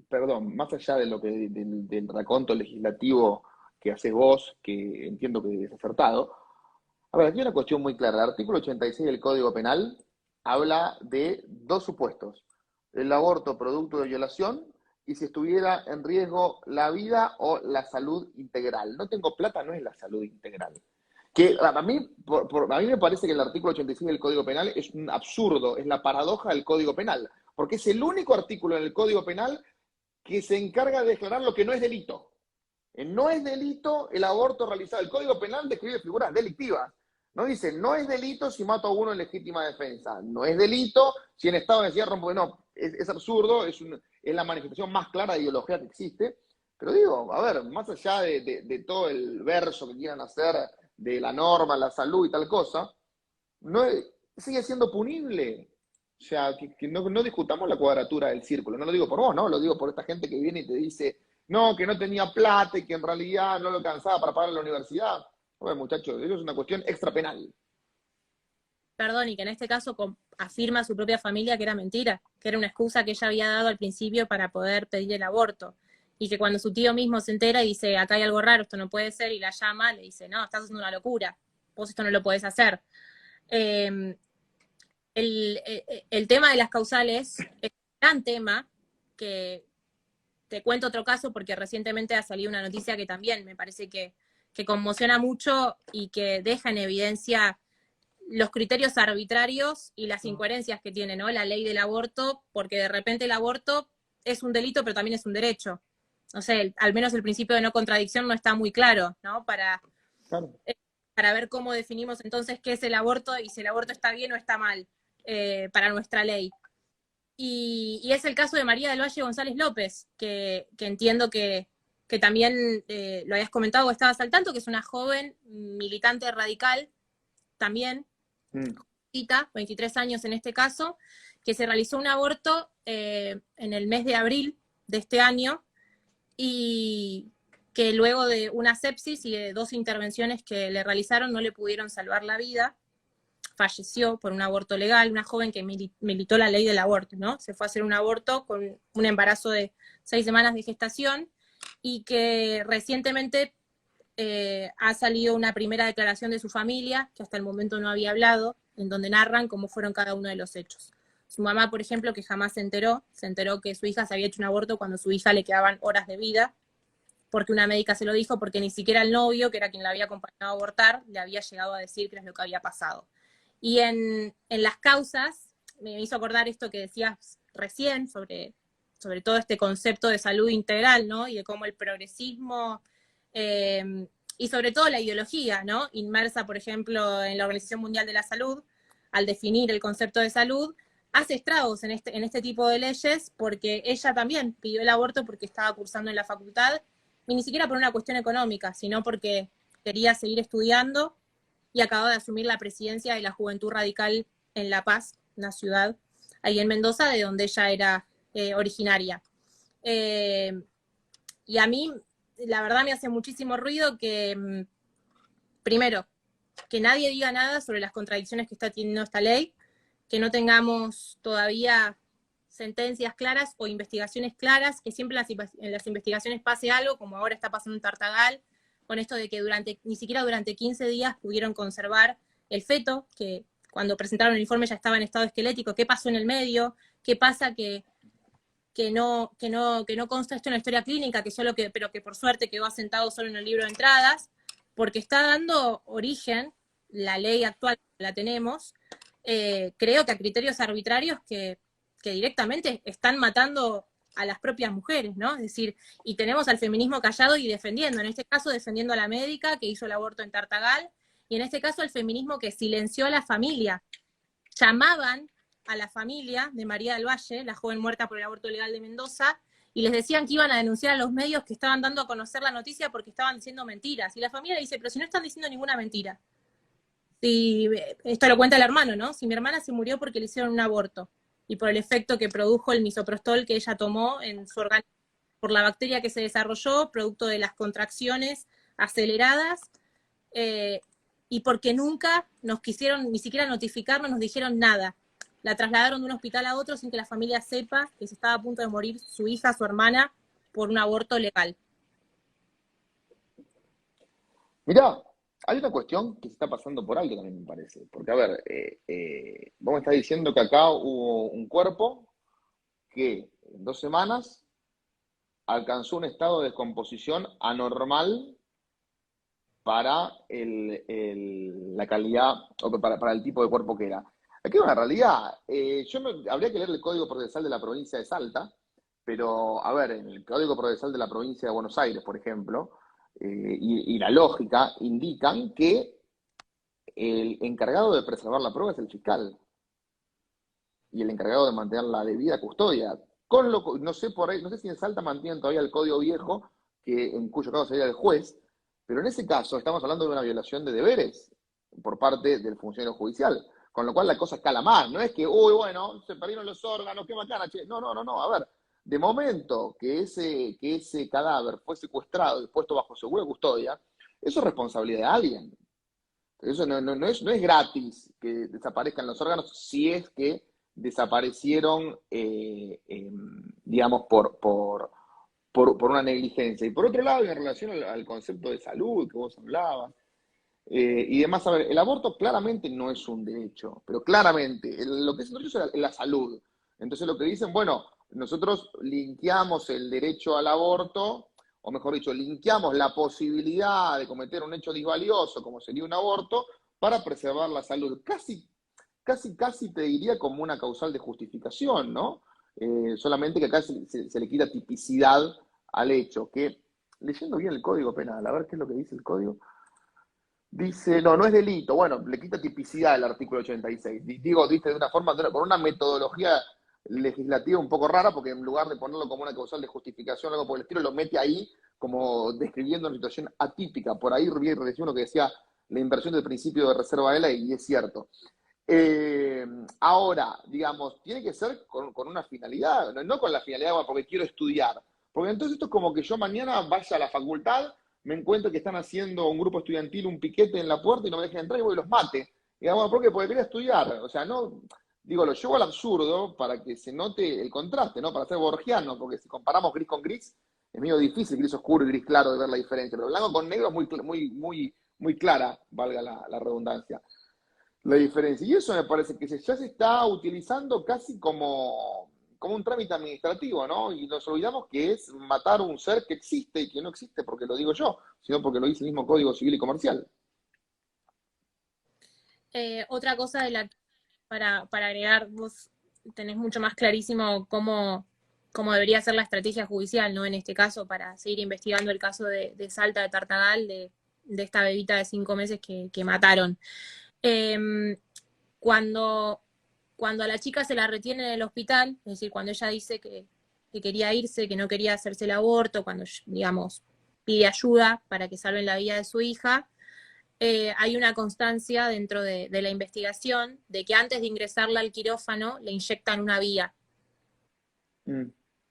perdón, más allá de lo que del raconto legislativo que haces vos, que entiendo que es acertado, a ver, aquí hay una cuestión muy clara. El artículo 86 del Código Penal habla de dos supuestos. El aborto producto de violación y si estuviera en riesgo la vida o la salud integral. No tengo plata, no es la salud integral. Que a mí, a mí me parece que el artículo 86 del Código Penal es un absurdo, es la paradoja del Código Penal, porque es el único artículo en el Código Penal que se encarga de declarar lo que no es delito. No es delito el aborto realizado. El Código Penal describe figuras delictivas. No dice, no es delito si mato a uno en legítima defensa. No es delito si en estado de necesidad rompo. No, es absurdo, es la manifestación más clara de ideología que existe. Pero digo, a ver, más allá de todo el verso que quieran hacer de la norma, la salud y tal cosa, no es- sigue siendo punible. O sea, que no discutamos la cuadratura del círculo. No lo digo por vos, ¿no? Lo digo por esta gente que viene y te dice, no, que no tenía plata y que en realidad no lo alcanzaba para pagar la universidad. Bueno, muchachos, eso es una cuestión extrapenal. Perdón, y que en este caso afirma a su propia familia que era mentira, que era una excusa que ella había dado al principio para poder pedir el aborto. Y que cuando su tío mismo se entera y dice, acá hay algo raro, esto no puede ser, y la llama, le dice, no, estás haciendo una locura, vos esto no lo podés hacer. Eh, el tema de las causales es un gran tema, que te cuento otro caso porque recientemente ha salido una noticia que también me parece que conmociona mucho y que deja en evidencia los criterios arbitrarios y las incoherencias que tiene, ¿no? La ley del aborto, porque de repente el aborto es un delito, pero también es un derecho. No sé, al menos el principio de no contradicción no está muy claro, ¿no? Claro. Para ver cómo definimos entonces qué es el aborto y si el aborto está bien o está mal para nuestra ley. Y es el caso de María del Valle González López, que entiendo que también lo habías comentado o estabas al tanto, que es una joven militante radical también, Mm. 23 años en este caso, que se realizó un aborto en el mes de abril de este año y que luego de una sepsis y de 2 intervenciones que le realizaron no le pudieron salvar la vida, falleció por un aborto legal, una joven que militó la ley del aborto, ¿no? Se fue a hacer un aborto con un embarazo de 6 semanas de gestación y que recientemente ha salido una primera declaración de su familia, que hasta el momento no había hablado, en donde narran cómo fueron cada uno de los hechos. Su mamá, por ejemplo, que jamás se enteró que su hija se había hecho un aborto cuando a su hija le quedaban horas de vida, porque una médica se lo dijo, porque ni siquiera el novio, que era quien la había acompañado a abortar, le había llegado a decir qué es lo que había pasado. Y en las causas, me hizo acordar esto que decías recién sobre todo este concepto de salud integral, ¿no? Y de cómo el progresismo y sobre todo la ideología, ¿no? Inmersa, por ejemplo, en la Organización Mundial de la Salud, al definir el concepto de salud, hace estragos en este tipo de leyes porque ella también pidió el aborto porque estaba cursando en la facultad, y ni siquiera por una cuestión económica, sino porque quería seguir estudiando y acababa de asumir la presidencia de la Juventud Radical en La Paz, una ciudad ahí en Mendoza, de donde ella era originaria. Y a mí, la verdad, me hace muchísimo ruido que, primero, que nadie diga nada sobre las contradicciones que está teniendo esta ley, que no tengamos todavía sentencias claras o investigaciones claras, que siempre en las investigaciones pase algo, como ahora está pasando en Tartagal, con esto de que ni siquiera durante 15 días pudieron conservar el feto, que cuando presentaron el informe ya estaba en estado esquelético. ¿Qué pasó en el medio? ¿Qué pasa que no consta esto en la historia clínica, pero que por suerte quedó asentado solo en el libro de entradas? Porque está dando origen, la ley actual que la tenemos, creo que a criterios arbitrarios que directamente están matando a las propias mujeres, ¿no? Es decir, y tenemos al feminismo callado y defendiendo, en este caso defendiendo a la médica que hizo el aborto en Tartagal, y en este caso al feminismo que silenció a la familia. Llamaban a la familia de María del Valle, la joven muerta por el aborto legal de Mendoza, y les decían que iban a denunciar a los medios que estaban dando a conocer la noticia porque estaban diciendo mentiras. Y la familia dice, pero si no están diciendo ninguna mentira. Si, esto lo cuenta el hermano, ¿no? Si mi hermana se murió porque le hicieron un aborto y por el efecto que produjo el misoprostol que ella tomó en su organismo, por la bacteria que se desarrolló, producto de las contracciones aceleradas, y porque nunca nos quisieron ni siquiera notificar, no nos dijeron nada. La trasladaron de un hospital a otro sin que la familia sepa que se estaba a punto de morir su hija, su hermana, por un aborto legal. Mirá, hay una cuestión que se está pasando por alto también, me parece. Porque, a ver, vos me estás diciendo que acá hubo un cuerpo que en 2 semanas alcanzó un estado de descomposición anormal para la calidad, o para el tipo de cuerpo que era. Aquí hay una realidad. Habría que leer el Código Procesal de la provincia de Salta, pero, a ver, en el Código Procesal de la provincia de Buenos Aires, por ejemplo, y la lógica indican que el encargado de preservar la prueba es el fiscal y el encargado de mantener la debida custodia. No sé por ahí, no sé si en Salta mantienen todavía el código viejo, en cuyo caso sería el juez, pero en ese caso estamos hablando de una violación de deberes por parte del funcionario judicial. Con lo cual la cosa escala más, no es que, uy, bueno, se perdieron los órganos, qué bacana, che. No, no, no, no, a ver, de momento que ese cadáver fue secuestrado y puesto bajo segura custodia, eso es responsabilidad de alguien. Eso no es gratis que desaparezcan los órganos si es que desaparecieron, digamos, por una negligencia. Y por otro lado, en relación al concepto de salud que vos hablabas, y demás, a ver, el aborto claramente no es un derecho, pero claramente lo que es un derecho es la salud. Entonces lo que dicen, bueno, nosotros linkeamos el derecho al aborto, o mejor dicho, linkeamos la posibilidad de cometer un hecho disvalioso, como sería un aborto, para preservar la salud. Casi te diría como una causal de justificación, ¿no? Solamente que acá se le quita tipicidad al hecho, que leyendo bien el Código Penal, a ver qué es lo que dice el Código. Dice, no, no es delito. Bueno, le quita tipicidad el artículo 86. Digo, dice de una forma, con una metodología legislativa un poco rara, porque en lugar de ponerlo como una causal de justificación o algo por el estilo, lo mete ahí como describiendo una situación atípica. Por ahí decía uno que decía la inversión del principio de reserva de ley, y es cierto. Ahora, digamos, tiene que ser con una finalidad, no con la finalidad porque quiero estudiar. Porque entonces esto es como que yo mañana vaya a la facultad, me encuentro que están haciendo un grupo estudiantil, un piquete en la puerta y no me dejen entrar y voy y los mate. Y digamos, ¿por qué? Porque quería estudiar. O sea, no, digo, lo llevo al absurdo para que se note el contraste, ¿no? Para ser borgiano, porque si comparamos gris con gris, es medio difícil, gris oscuro y gris claro, de ver la diferencia. Pero blanco con negro es muy clara, valga la redundancia, la diferencia. Y eso me parece que ya se está utilizando casi como un trámite administrativo, ¿no? Y nos olvidamos que es matar un ser que existe y que no existe porque lo digo yo, sino porque lo dice el mismo Código Civil y Comercial. Otra cosa para agregar, vos tenés mucho más clarísimo cómo debería ser la estrategia judicial, ¿no? En este caso, para seguir investigando el caso de Salta de Tartagal, de esta bebita de 5 meses que mataron. Cuando, cuando a la chica se la retiene en el hospital, es decir, cuando ella dice que quería irse, que no quería hacerse el aborto, cuando, digamos, pide ayuda para que salven la vida de su hija, hay una constancia dentro de la investigación de que antes de ingresarla al quirófano le inyectan una vía. Mm.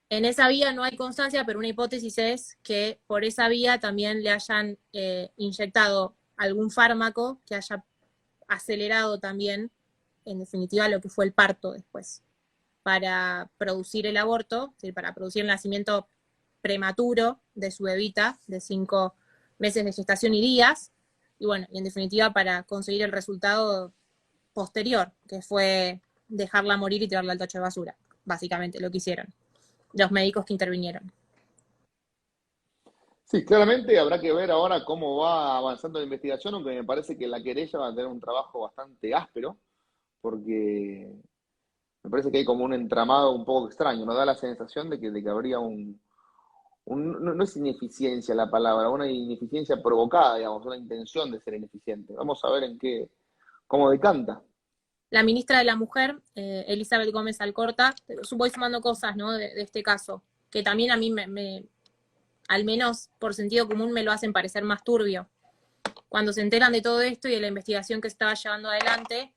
En esa vía no hay constancia, pero una hipótesis es que por esa vía también le hayan inyectado algún fármaco que haya acelerado también, en definitiva, lo que fue el parto después, para producir el aborto, es decir, para producir el nacimiento prematuro de su bebita de 5 meses de gestación y días, y bueno, y en definitiva para conseguir el resultado posterior, que fue dejarla morir y tirarla al tacho de basura, básicamente lo que hicieron los médicos que intervinieron. Sí, claramente habrá que ver ahora cómo va avanzando la investigación, aunque me parece que la querella va a tener un trabajo bastante áspero, porque me parece que hay como un entramado un poco extraño, nos da la sensación de que habría no es ineficiencia la palabra, una ineficiencia provocada, digamos, una intención de ser ineficiente. Vamos a ver cómo decanta. La ministra de la Mujer, Elizabeth Gómez Alcorta, voy sumando cosas, ¿no? de este caso, que también a mí al menos por sentido común, me lo hacen parecer más turbio. Cuando se enteran de todo esto y de la investigación que se estaba llevando adelante,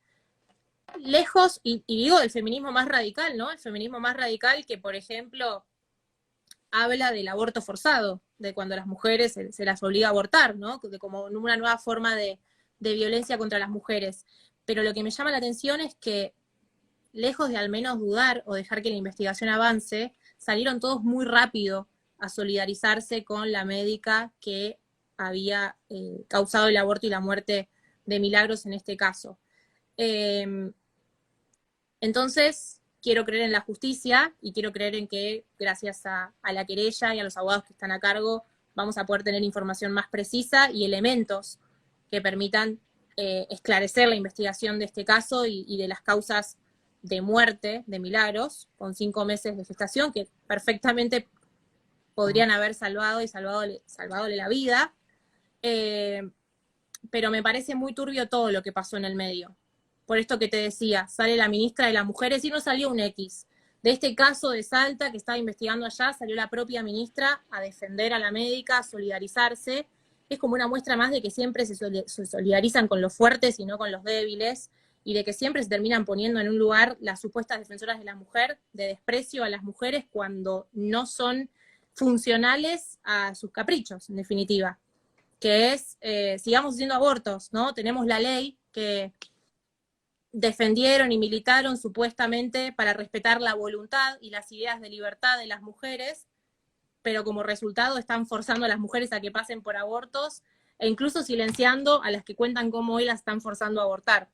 lejos, y digo del feminismo más radical, ¿no? El feminismo más radical que, por ejemplo, habla del aborto forzado, de cuando las mujeres se las obliga a abortar, ¿no? Como una nueva forma de violencia contra las mujeres. Pero lo que me llama la atención es que, lejos de al menos dudar o dejar que la investigación avance, salieron todos muy rápido a solidarizarse con la médica que había causado el aborto y la muerte de Milagros en este caso. Entonces, quiero creer en la justicia y quiero creer en que gracias a la querella y a los abogados que están a cargo vamos a poder tener información más precisa y elementos que permitan esclarecer la investigación de este caso y de las causas de muerte de Milagros, con 5 meses de gestación, que perfectamente podrían haber salvado y salvadole la vida. Pero me parece muy turbio todo lo que pasó en el medio. Por esto que te decía, sale la ministra de las Mujeres y no salió un X. De este caso de Salta que estaba investigando allá, salió la propia ministra a defender a la médica, a solidarizarse. Es como una muestra más de que siempre se solidarizan con los fuertes y no con los débiles. y de que siempre se terminan poniendo en un lugar las supuestas defensoras de la mujer, de desprecio a las mujeres cuando no son funcionales a sus caprichos, en definitiva, que es, sigamos haciendo abortos, ¿no? Tenemos la ley que defendieron y militaron supuestamente para respetar la voluntad y las ideas de libertad de las mujeres, pero como resultado están forzando a las mujeres a que pasen por abortos e incluso silenciando a las que cuentan cómo hoy las están forzando a abortar.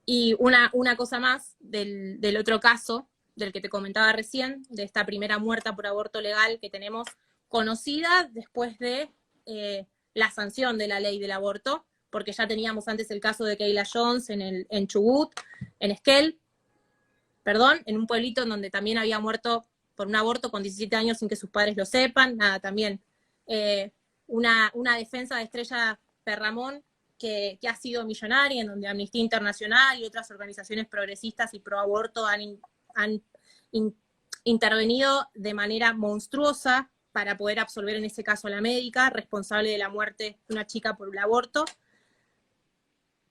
Y una cosa más del otro caso, del que te comentaba recién, de esta primera muerta por aborto legal que tenemos conocida después de la sanción de la ley del aborto, porque ya teníamos antes el caso de Kayla Jones en Chubut, en Esquel, perdón, en un pueblito en donde también había muerto por un aborto con 17 años sin que sus padres lo sepan, nada, también una defensa de Estrella Perramón que ha sido millonaria, en donde Amnistía Internacional y otras organizaciones progresistas y pro aborto han intervenido de manera monstruosa para poder absolver en ese caso a la médica responsable de la muerte de una chica por el aborto.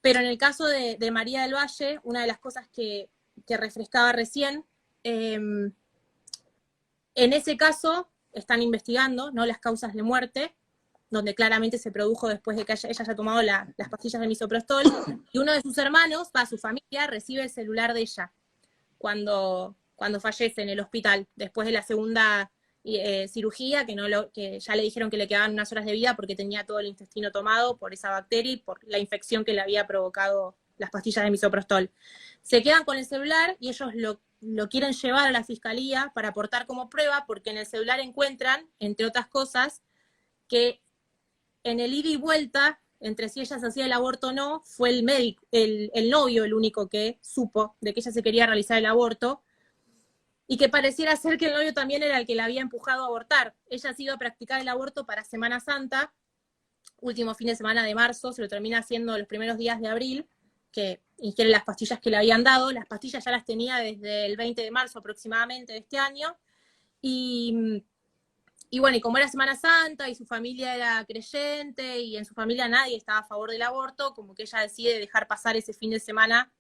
Pero en el caso de María del Valle, una de las cosas que refrescaba recién, en ese caso están investigando, ¿no?, las causas de muerte, donde claramente se produjo después de que ella haya tomado las pastillas de misoprostol, y uno de sus hermanos, su familia, recibe el celular de ella cuando fallece en el hospital, después de la segunda cirugía, que ya le dijeron que le quedaban unas horas de vida porque tenía todo el intestino tomado por esa bacteria y por la infección que le había provocado las pastillas de misoprostol. Se quedan con el celular y ellos lo quieren llevar a la fiscalía para aportar como prueba, porque en el celular encuentran, entre otras cosas, que en el ida y vuelta entre si ella se hacía el aborto o no, fue el médico, el novio el único que supo de que ella se quería realizar el aborto, y que pareciera ser que el novio también era el que la había empujado a abortar. Ella ha ido a practicar el aborto para Semana Santa, último fin de semana de marzo, se lo termina haciendo los primeros días de abril, que ingiere las pastillas que le habían dado. Las pastillas ya las tenía desde el 20 de marzo aproximadamente de este año, y bueno, y como era Semana Santa y su familia era creyente y en su familia nadie estaba a favor del aborto, como que ella decide dejar pasar ese fin de semana,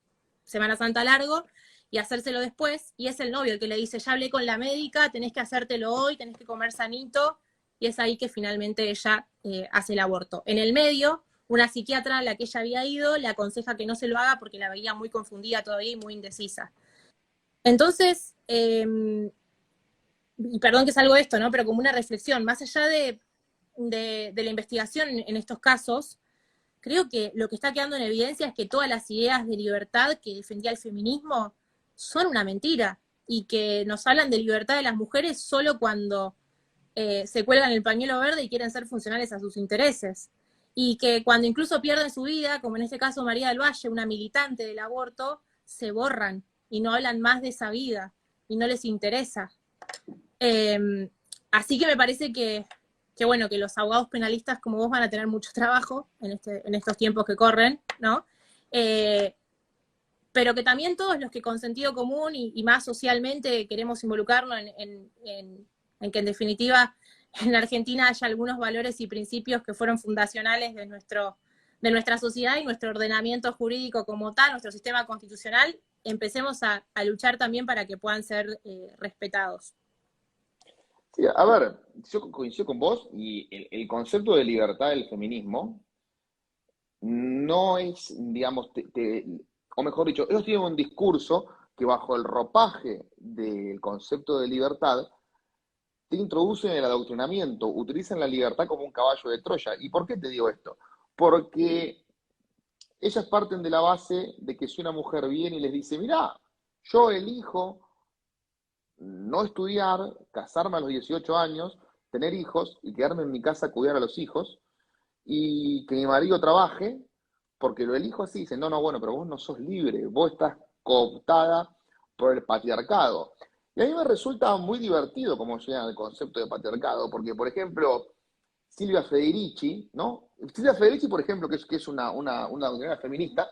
Semana Santa largo, y hacérselo después, y es el novio el que le dice, ya hablé con la médica, tenés que hacértelo hoy, tenés que comer sanito, y es ahí que finalmente ella hace el aborto. En el medio, una psiquiatra a la que ella había ido le aconseja que no se lo haga porque la veía muy confundida todavía y muy indecisa. Entonces, y perdón que salgo de esto, ¿no?, pero como una reflexión, más allá de la investigación en estos casos, creo que lo que está quedando en evidencia es que todas las ideas de libertad que defendía el feminismo son una mentira, y que nos hablan de libertad de las mujeres solo cuando se cuelgan el pañuelo verde y quieren ser funcionales a sus intereses. Y que cuando incluso pierden su vida, como en este caso María del Valle, una militante del aborto, se borran y no hablan más de esa vida y no les interesa. Así que me parece que bueno, que los abogados penalistas como vos van a tener mucho trabajo en estos tiempos que corren, ¿no? Pero que también todos los que con sentido común y más socialmente queremos involucrarnos en que en definitiva en la Argentina haya algunos valores y principios que fueron fundacionales de nuestra sociedad y nuestro ordenamiento jurídico como tal, nuestro sistema constitucional, empecemos a luchar también para que puedan ser respetados. Sí, a ver, yo coincido con vos y el concepto de libertad del feminismo no es, digamos, o mejor dicho, ellos tienen un discurso que bajo el ropaje del concepto de libertad te introducen en el adoctrinamiento, utilizan la libertad como un caballo de Troya. ¿Y por qué te digo esto? Porque ellas parten de la base de que si una mujer viene y les dice, mirá, yo elijo no estudiar, casarme a los 18 años, tener hijos y quedarme en mi casa a cuidar a los hijos, y que mi marido trabaje, porque lo elijo así, dicen, no, no, bueno, pero vos no sos libre, vos estás cooptada por el patriarcado. Y a mí me resulta muy divertido cómo llega el concepto de patriarcado, porque, por ejemplo, Silvia Federici, ¿no? Silvia Federici, por ejemplo, que es una doctrina feminista,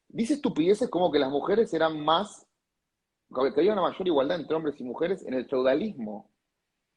dice estupideces como que las mujeres eran más, que había una mayor igualdad entre hombres y mujeres en el feudalismo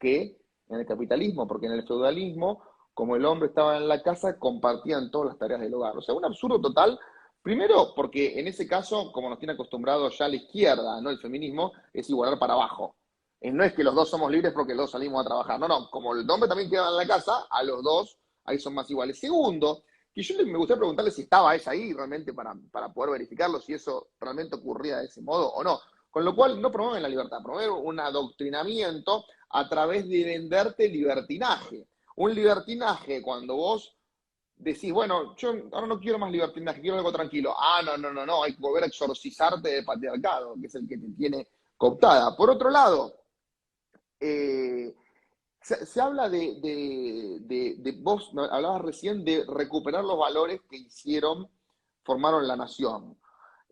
que en el capitalismo, porque en el feudalismo, como el hombre estaba en la casa, compartían todas las tareas del hogar. O sea, un absurdo total, Primero, porque en ese caso, como nos tiene acostumbrado ya la izquierda, ¿no? El feminismo es igualar para abajo. No es que los dos somos libres porque los dos salimos a trabajar. No, no, como el hombre también queda en la casa, a los dos ahí son más iguales. Segundo, que yo me gustaría preguntarle si estaba ella ahí realmente para poder verificarlo, si eso realmente ocurría de ese modo o no. Con lo cual, no promueven la libertad, promueven un adoctrinamiento a través de venderte libertinaje. Un libertinaje cuando vos decís, bueno, yo ahora no quiero más libertinaje, quiero algo tranquilo. Ah, no, no, no, no, hay que volver a exorcizarte del patriarcado, que es el que te tiene cooptada. Por otro lado, eh, se habla vos hablabas recién de recuperar los valores que hicieron, formaron la nación.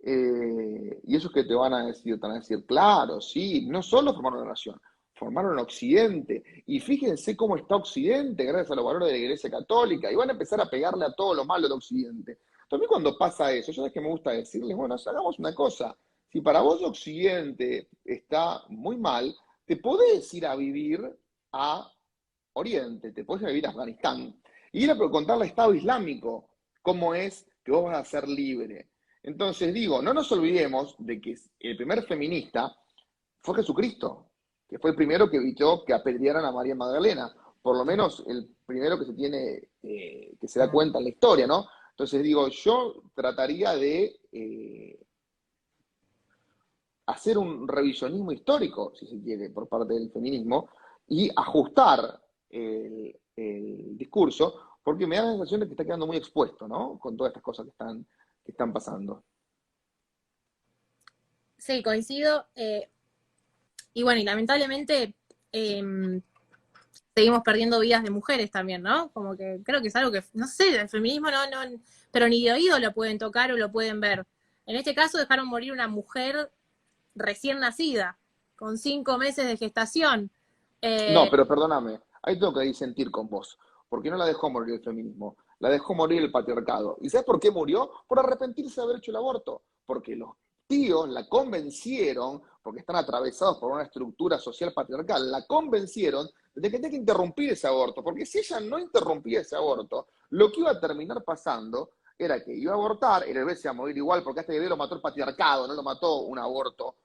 Y eso es que te van a decir, claro, sí, no solo formaron la nación, formaron Occidente. Y fíjense cómo está Occidente gracias a los valores de la Iglesia Católica. Y van a empezar a pegarle a todo lo malo de Occidente. También cuando pasa eso, yo sabes que me gusta decirles, bueno, hagamos una cosa. Si para vos Occidente está muy mal, te podés ir a vivir a Oriente, te podés ir a vivir a Afganistán y ir a contarle al Estado Islámico cómo es que vos vas a ser libre. Entonces digo, no nos olvidemos de que el primer feminista fue Jesucristo, que fue el primero que evitó que apedrearan a María Magdalena, por lo menos el primero que se tiene, que se da cuenta en la historia, ¿no? Entonces digo, yo trataría de hacer un revisionismo histórico, si se quiere, por parte del feminismo, y ajustar el discurso, porque me da la sensación de que está quedando muy expuesto, ¿no? Con todas estas cosas que están pasando. Sí, coincido. Y bueno, y lamentablemente seguimos perdiendo vidas de mujeres también, ¿no? Como que creo que es algo que, no sé, el feminismo pero ni de oído lo pueden tocar o lo pueden ver. En este caso dejaron morir una mujer recién nacida, con 5 meses de gestación. No, Eh, pero perdóname, ahí tengo que disentir con vos, porque no la dejó morir el feminismo, la dejó morir el patriarcado. ¿Y sabes por qué murió? Por arrepentirse de haber hecho el aborto, porque los tíos la convencieron, porque están atravesados por una estructura social patriarcal, la convencieron de que tenía que interrumpir ese aborto, porque si ella no interrumpía ese aborto, lo que iba a terminar pasando era que iba a abortar, el bebé se iba a morir igual, porque este bebé lo mató el patriarcado, no lo mató un aborto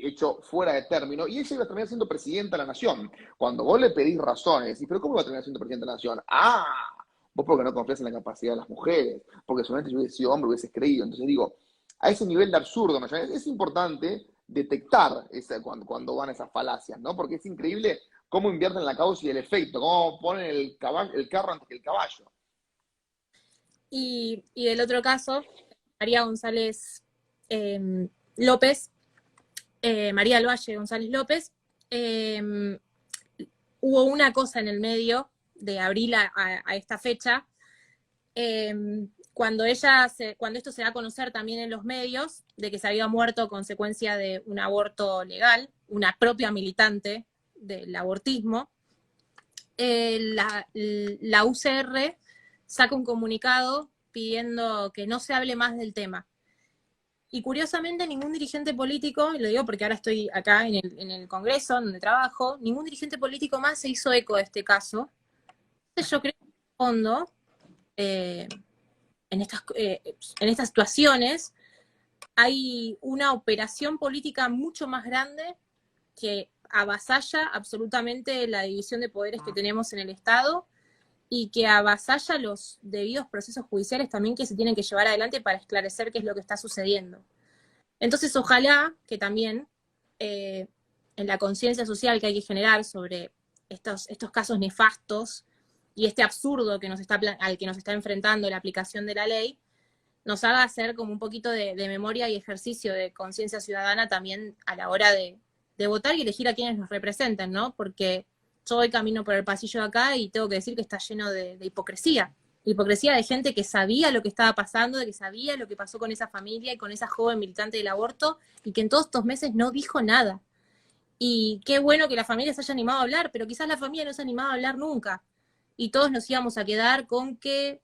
hecho fuera de término, y ella iba a terminar siendo presidenta de la nación. Cuando vos le pedís razones, y pero ¿cómo va a terminar siendo presidenta de la nación? Ah, vos porque no confías en la capacidad de las mujeres, porque solamente si hubiese sido hombre hubieses creído. Entonces digo, a ese nivel de absurdo, ¿no? Es importante detectar cuando van esas falacias, ¿no? Porque es increíble cómo invierten la causa y el efecto, cómo ponen el carro antes que el caballo. y del otro caso, María González López, María del Valle González López, hubo una cosa en el medio de abril a esta fecha, cuando esto se da a conocer también en los medios, de que se había muerto a consecuencia de un aborto legal, una propia militante del abortismo, la UCR saca un comunicado pidiendo que no se hable más del tema. Y curiosamente ningún dirigente político, y lo digo porque ahora estoy acá en el Congreso, donde trabajo, ningún dirigente político más se hizo eco de este caso. Entonces yo creo que en el fondo, eh, en estas situaciones, hay una operación política mucho más grande que avasalla absolutamente la división de poderes que tenemos en el Estado y que avasalla los debidos procesos judiciales también que se tienen que llevar adelante para esclarecer qué es lo que está sucediendo. Entonces, ojalá que también en la conciencia social que hay que generar sobre estos casos nefastos y este absurdo al que nos está enfrentando la aplicación de la ley, nos haga hacer como un poquito de memoria y ejercicio de conciencia ciudadana también a la hora de votar y elegir a quienes nos representen, ¿no? Porque yo voy camino por el pasillo de acá y tengo que decir que está lleno de hipocresía. Hipocresía de gente que sabía lo que estaba pasando, de que sabía lo que pasó con esa familia y con esa joven militante del aborto y que en todos estos meses no dijo nada. Y qué bueno que la familia se haya animado a hablar, pero quizás la familia no se ha animado a hablar nunca. Y todos nos íbamos a quedar con que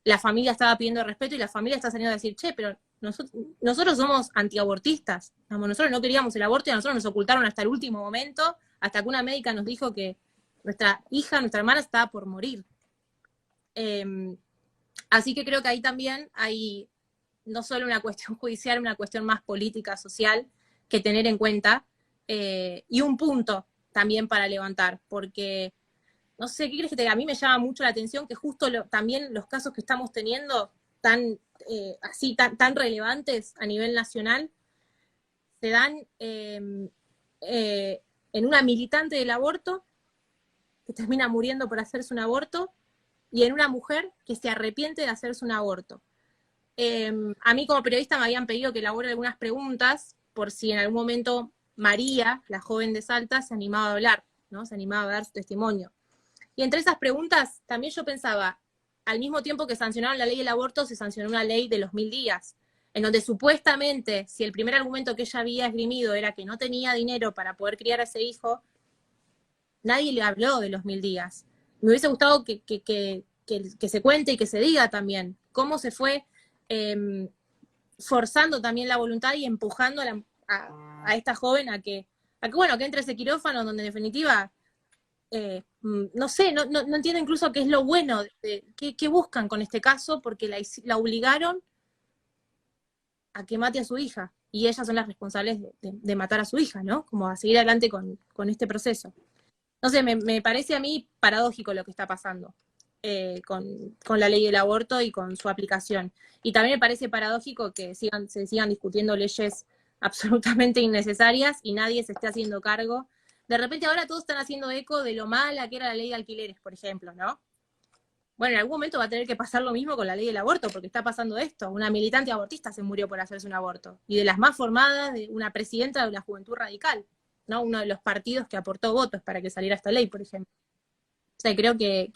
la familia estaba pidiendo respeto y la familia está saliendo a decir, che, pero nosotros somos antiabortistas. Nosotros no queríamos el aborto y a nosotros nos ocultaron hasta el último momento, hasta que una médica nos dijo que nuestra hija, nuestra hermana estaba por morir. Así que creo que ahí también hay no solo una cuestión judicial, una cuestión más política, social, que tener en cuenta, y un punto también para levantar, porque, no sé, ¿qué crees que te diga? A mí me llama mucho la atención que justo también los casos que estamos teniendo tan, tan relevantes a nivel nacional, se dan en una militante del aborto, que termina muriendo por hacerse un aborto, y en una mujer que se arrepiente de hacerse un aborto. A mí como periodista me habían pedido que elabore algunas preguntas por si en algún momento María, la joven de Salta, se animaba a hablar, ¿no? Se animaba a dar su testimonio. Y entre esas preguntas también yo pensaba, al mismo tiempo que sancionaron la ley del aborto, se sancionó una ley de los 1000 días, en donde supuestamente, si el primer argumento que ella había esgrimido era que no tenía dinero para poder criar a ese hijo, nadie le habló de los 1000 días. Me hubiese gustado que se cuente y que se diga también cómo se fue forzando también la voluntad y empujando a esta joven a que bueno, que entre ese quirófano donde en definitiva, no sé, no entiendo incluso qué es lo bueno, qué buscan con este caso, porque la obligaron a que mate a su hija, y ellas son las responsables de matar a su hija, ¿no? Como a seguir adelante con este proceso. No sé, me parece a mí paradójico lo que está pasando con la ley del aborto y con su aplicación. Y también me parece paradójico que se sigan discutiendo leyes absolutamente innecesarias y nadie se esté haciendo cargo. De repente ahora todos están haciendo eco de lo mala que era la ley de alquileres, por ejemplo, ¿no? Bueno, en algún momento va a tener que pasar lo mismo con la ley del aborto, porque está pasando esto. Una militante abortista se murió por hacerse un aborto. Y de las más formadas, de una presidenta de la Juventud Radical, ¿no? Uno de los partidos que aportó votos para que saliera esta ley, por ejemplo. O sea, creo que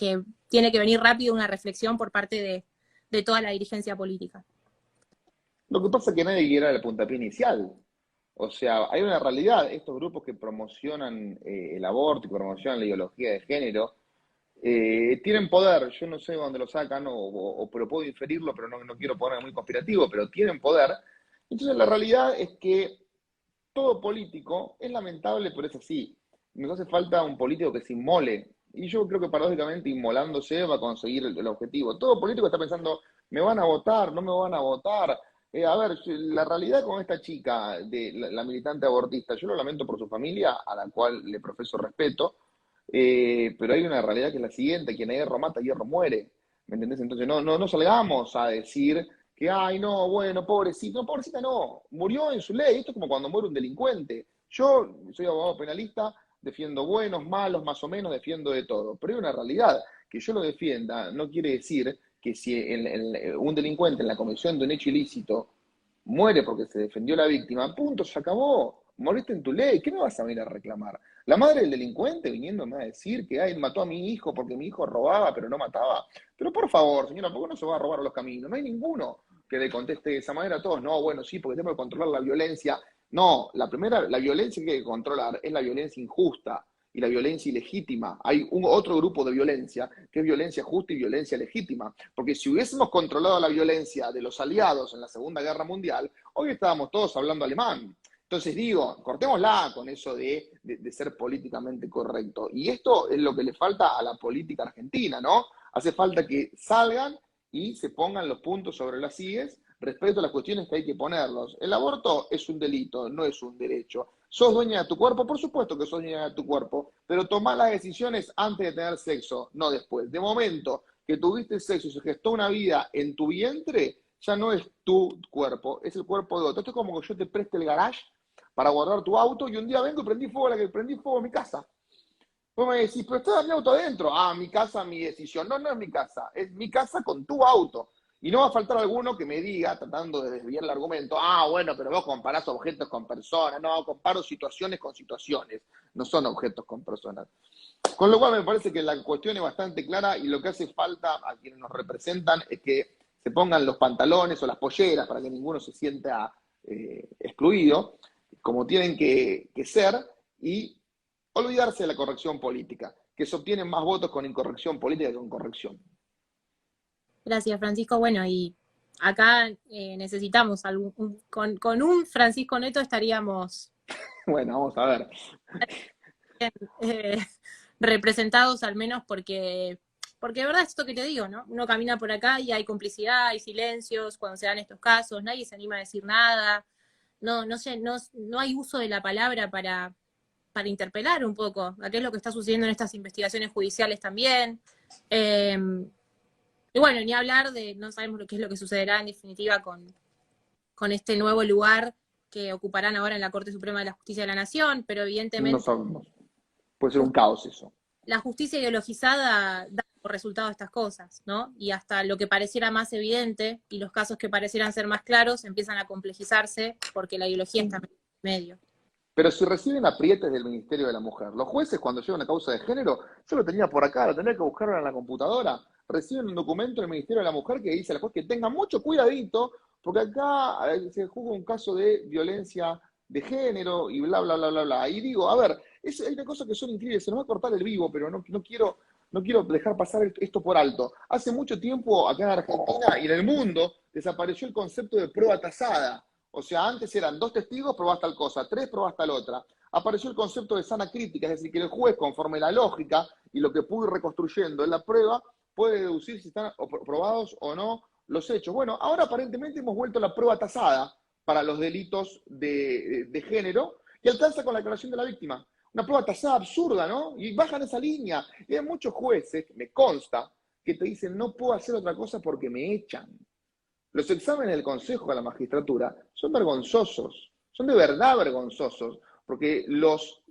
tiene que venir rápido una reflexión por parte de toda la dirigencia política. Lo que pasa es que nadie quiere el puntapié inicial. O sea, hay una realidad, estos grupos que promocionan el aborto y promocionan la ideología de género, tienen poder, yo no sé de dónde lo sacan, pero puedo inferirlo, pero no quiero ponerme muy conspirativo, pero tienen poder. Entonces la realidad es que todo político es lamentable, pero es así. Nos hace falta un político que se inmole. Y yo creo que paradójicamente inmolándose va a conseguir el objetivo. Todo político está pensando, ¿me van a votar? ¿No me van a votar? A ver, la realidad con esta chica, de la militante abortista, yo lo lamento por su familia, a la cual le profeso respeto, pero hay una realidad que es la siguiente, quien a hierro mata, a hierro muere. ¿Me entendés? Entonces no salgamos a decir que, ay, no, bueno, pobrecito, no, pobrecita no, murió en su ley, esto es como cuando muere un delincuente. Yo soy abogado penalista, defiendo buenos, malos, más o menos, defiendo de todo, pero hay una realidad, que yo lo defienda no quiere decir que si un delincuente en la comisión de un hecho ilícito muere porque se defendió la víctima, punto, se acabó, moriste en tu ley, ¿qué me vas a venir a reclamar? La madre del delincuente viniéndome a decir que ay, mató a mi hijo porque mi hijo robaba pero no mataba. Pero por favor, señora, ¿por qué no se va a robar a los caminos? No hay ninguno que le conteste de esa manera a todos. No, bueno, sí, porque tenemos que controlar la violencia. No, la violencia que hay que controlar es la violencia injusta y la violencia ilegítima. Hay otro grupo de violencia que es violencia justa y violencia legítima. Porque si hubiésemos controlado la violencia de los aliados en la Segunda Guerra Mundial, hoy estábamos todos hablando alemán. Entonces digo, cortémosla con eso de ser políticamente correcto. Y esto es lo que le falta a la política argentina, ¿no? Hace falta que salgan y se pongan los puntos sobre las IES respecto a las cuestiones que hay que ponerlos. El aborto es un delito, no es un derecho. ¿Sos dueña de tu cuerpo? Por supuesto que sos dueña de tu cuerpo, pero tomá las decisiones antes de tener sexo, no después. De momento que tuviste sexo y se gestó una vida en tu vientre, ya no es tu cuerpo, es el cuerpo de otro. Esto es como que yo te preste el garage para guardar tu auto y un día vengo y prendí fuego a mi casa. Vos me decís, pero está mi auto adentro. Ah, mi casa, mi decisión. No, no es mi casa, es mi casa con tu auto. Y no va a faltar alguno que me diga, tratando de desviar el argumento, ah, bueno, pero vos comparás objetos con personas. No, comparo situaciones con situaciones. No son objetos con personas. Con lo cual me parece que la cuestión es bastante clara y lo que hace falta a quienes nos representan es que se pongan los pantalones o las polleras para que ninguno se sienta excluido, como tienen que ser, y olvidarse de la corrección política, que se obtienen más votos con incorrección política que con corrección. Gracias, Francisco. Bueno, y acá necesitamos con un Francisco Neto estaríamos Bueno, vamos a ver. eh, representados, al menos porque porque de verdad es esto que te digo, ¿no? Uno camina por acá y hay complicidad, hay silencios cuando se dan estos casos, nadie se anima a decir nada, no hay uso de la palabra para interpelar un poco a qué es lo que está sucediendo en estas investigaciones judiciales también. Y bueno, ni hablar de, no sabemos qué es lo que sucederá en definitiva con este nuevo lugar que ocuparán ahora en la Corte Suprema de la Justicia de la Nación, pero No evidentemente sabemos. Puede ser un caos eso. la justicia ideologizada da por resultado estas cosas, ¿no? Y hasta lo que pareciera más evidente y los casos que parecieran ser más claros empiezan a complejizarse porque la ideología está en medio. Pero si reciben aprietes del Ministerio de la Mujer, los jueces cuando llevan una causa de género, yo lo tenía por acá, lo tenía que buscar en la computadora, reciben un documento del Ministerio de la Mujer que dice a la juez que tenga mucho cuidadito, porque acá se juzga un caso de violencia de género y bla, bla, bla, bla, bla. Y digo, a ver, hay una cosa que son increíbles, se nos va a cortar el vivo, pero no quiero dejar pasar esto por alto. Hace mucho tiempo acá en Argentina y en el mundo desapareció el concepto de prueba tasada. O sea, antes eran 2 testigos, probás tal cosa, 3, probás tal otra. Apareció el concepto de sana crítica, es decir, que el juez, conforme la lógica y lo que pudo ir reconstruyendo en la prueba, puede deducir si están probados o no los hechos. Bueno, ahora aparentemente hemos vuelto a la prueba tasada para los delitos de género y alcanza con la declaración de la víctima. Una prueba tasada absurda, ¿no? Y bajan esa línea. Y hay muchos jueces, me consta, que te dicen, no puedo hacer otra cosa porque me echan. Los exámenes del Consejo de la Magistratura son vergonzosos, son de verdad vergonzosos, porque los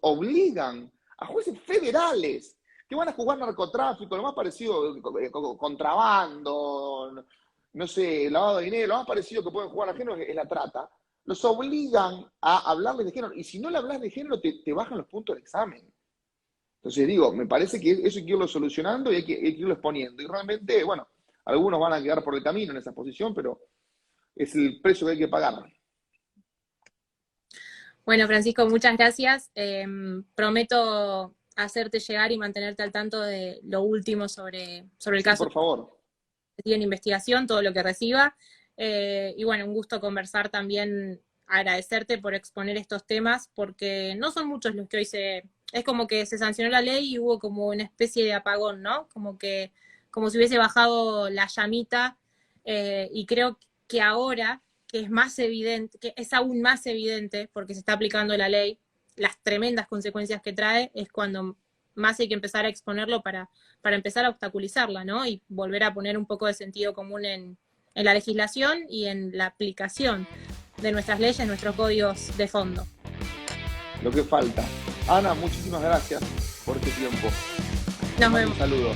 obligan a jueces federales que van a juzgar narcotráfico, lo más parecido, contrabando, no sé, lavado de dinero, lo más parecido que pueden jugar a género es la trata. Los obligan a hablarles de género, y si no le hablas de género, te bajan los puntos del examen. Entonces digo, me parece que eso hay que irlo solucionando y hay que irlo exponiendo. Y realmente, bueno, algunos van a quedar por el camino en esa posición, pero es el precio que hay que pagar. Bueno, Francisco, muchas gracias. Prometo hacerte llegar y mantenerte al tanto de lo último sobre el caso. Por favor. En investigación, todo lo que reciba. Y bueno, un gusto conversar también, agradecerte por exponer estos temas, porque no son muchos los que hoy es como que se sancionó la ley y hubo como una especie de apagón, ¿no? Como si hubiese bajado la llamita, y creo que ahora, que es más evidente, que es aún más evidente, porque se está aplicando la ley, las tremendas consecuencias que trae, es cuando más hay que empezar a exponerlo para empezar a obstaculizarla, ¿no? Y volver a poner un poco de sentido común en la legislación y en la aplicación de nuestras leyes, nuestros códigos de fondo. Lo que falta. Ana, muchísimas gracias por este tiempo. Nos vemos. Un saludo.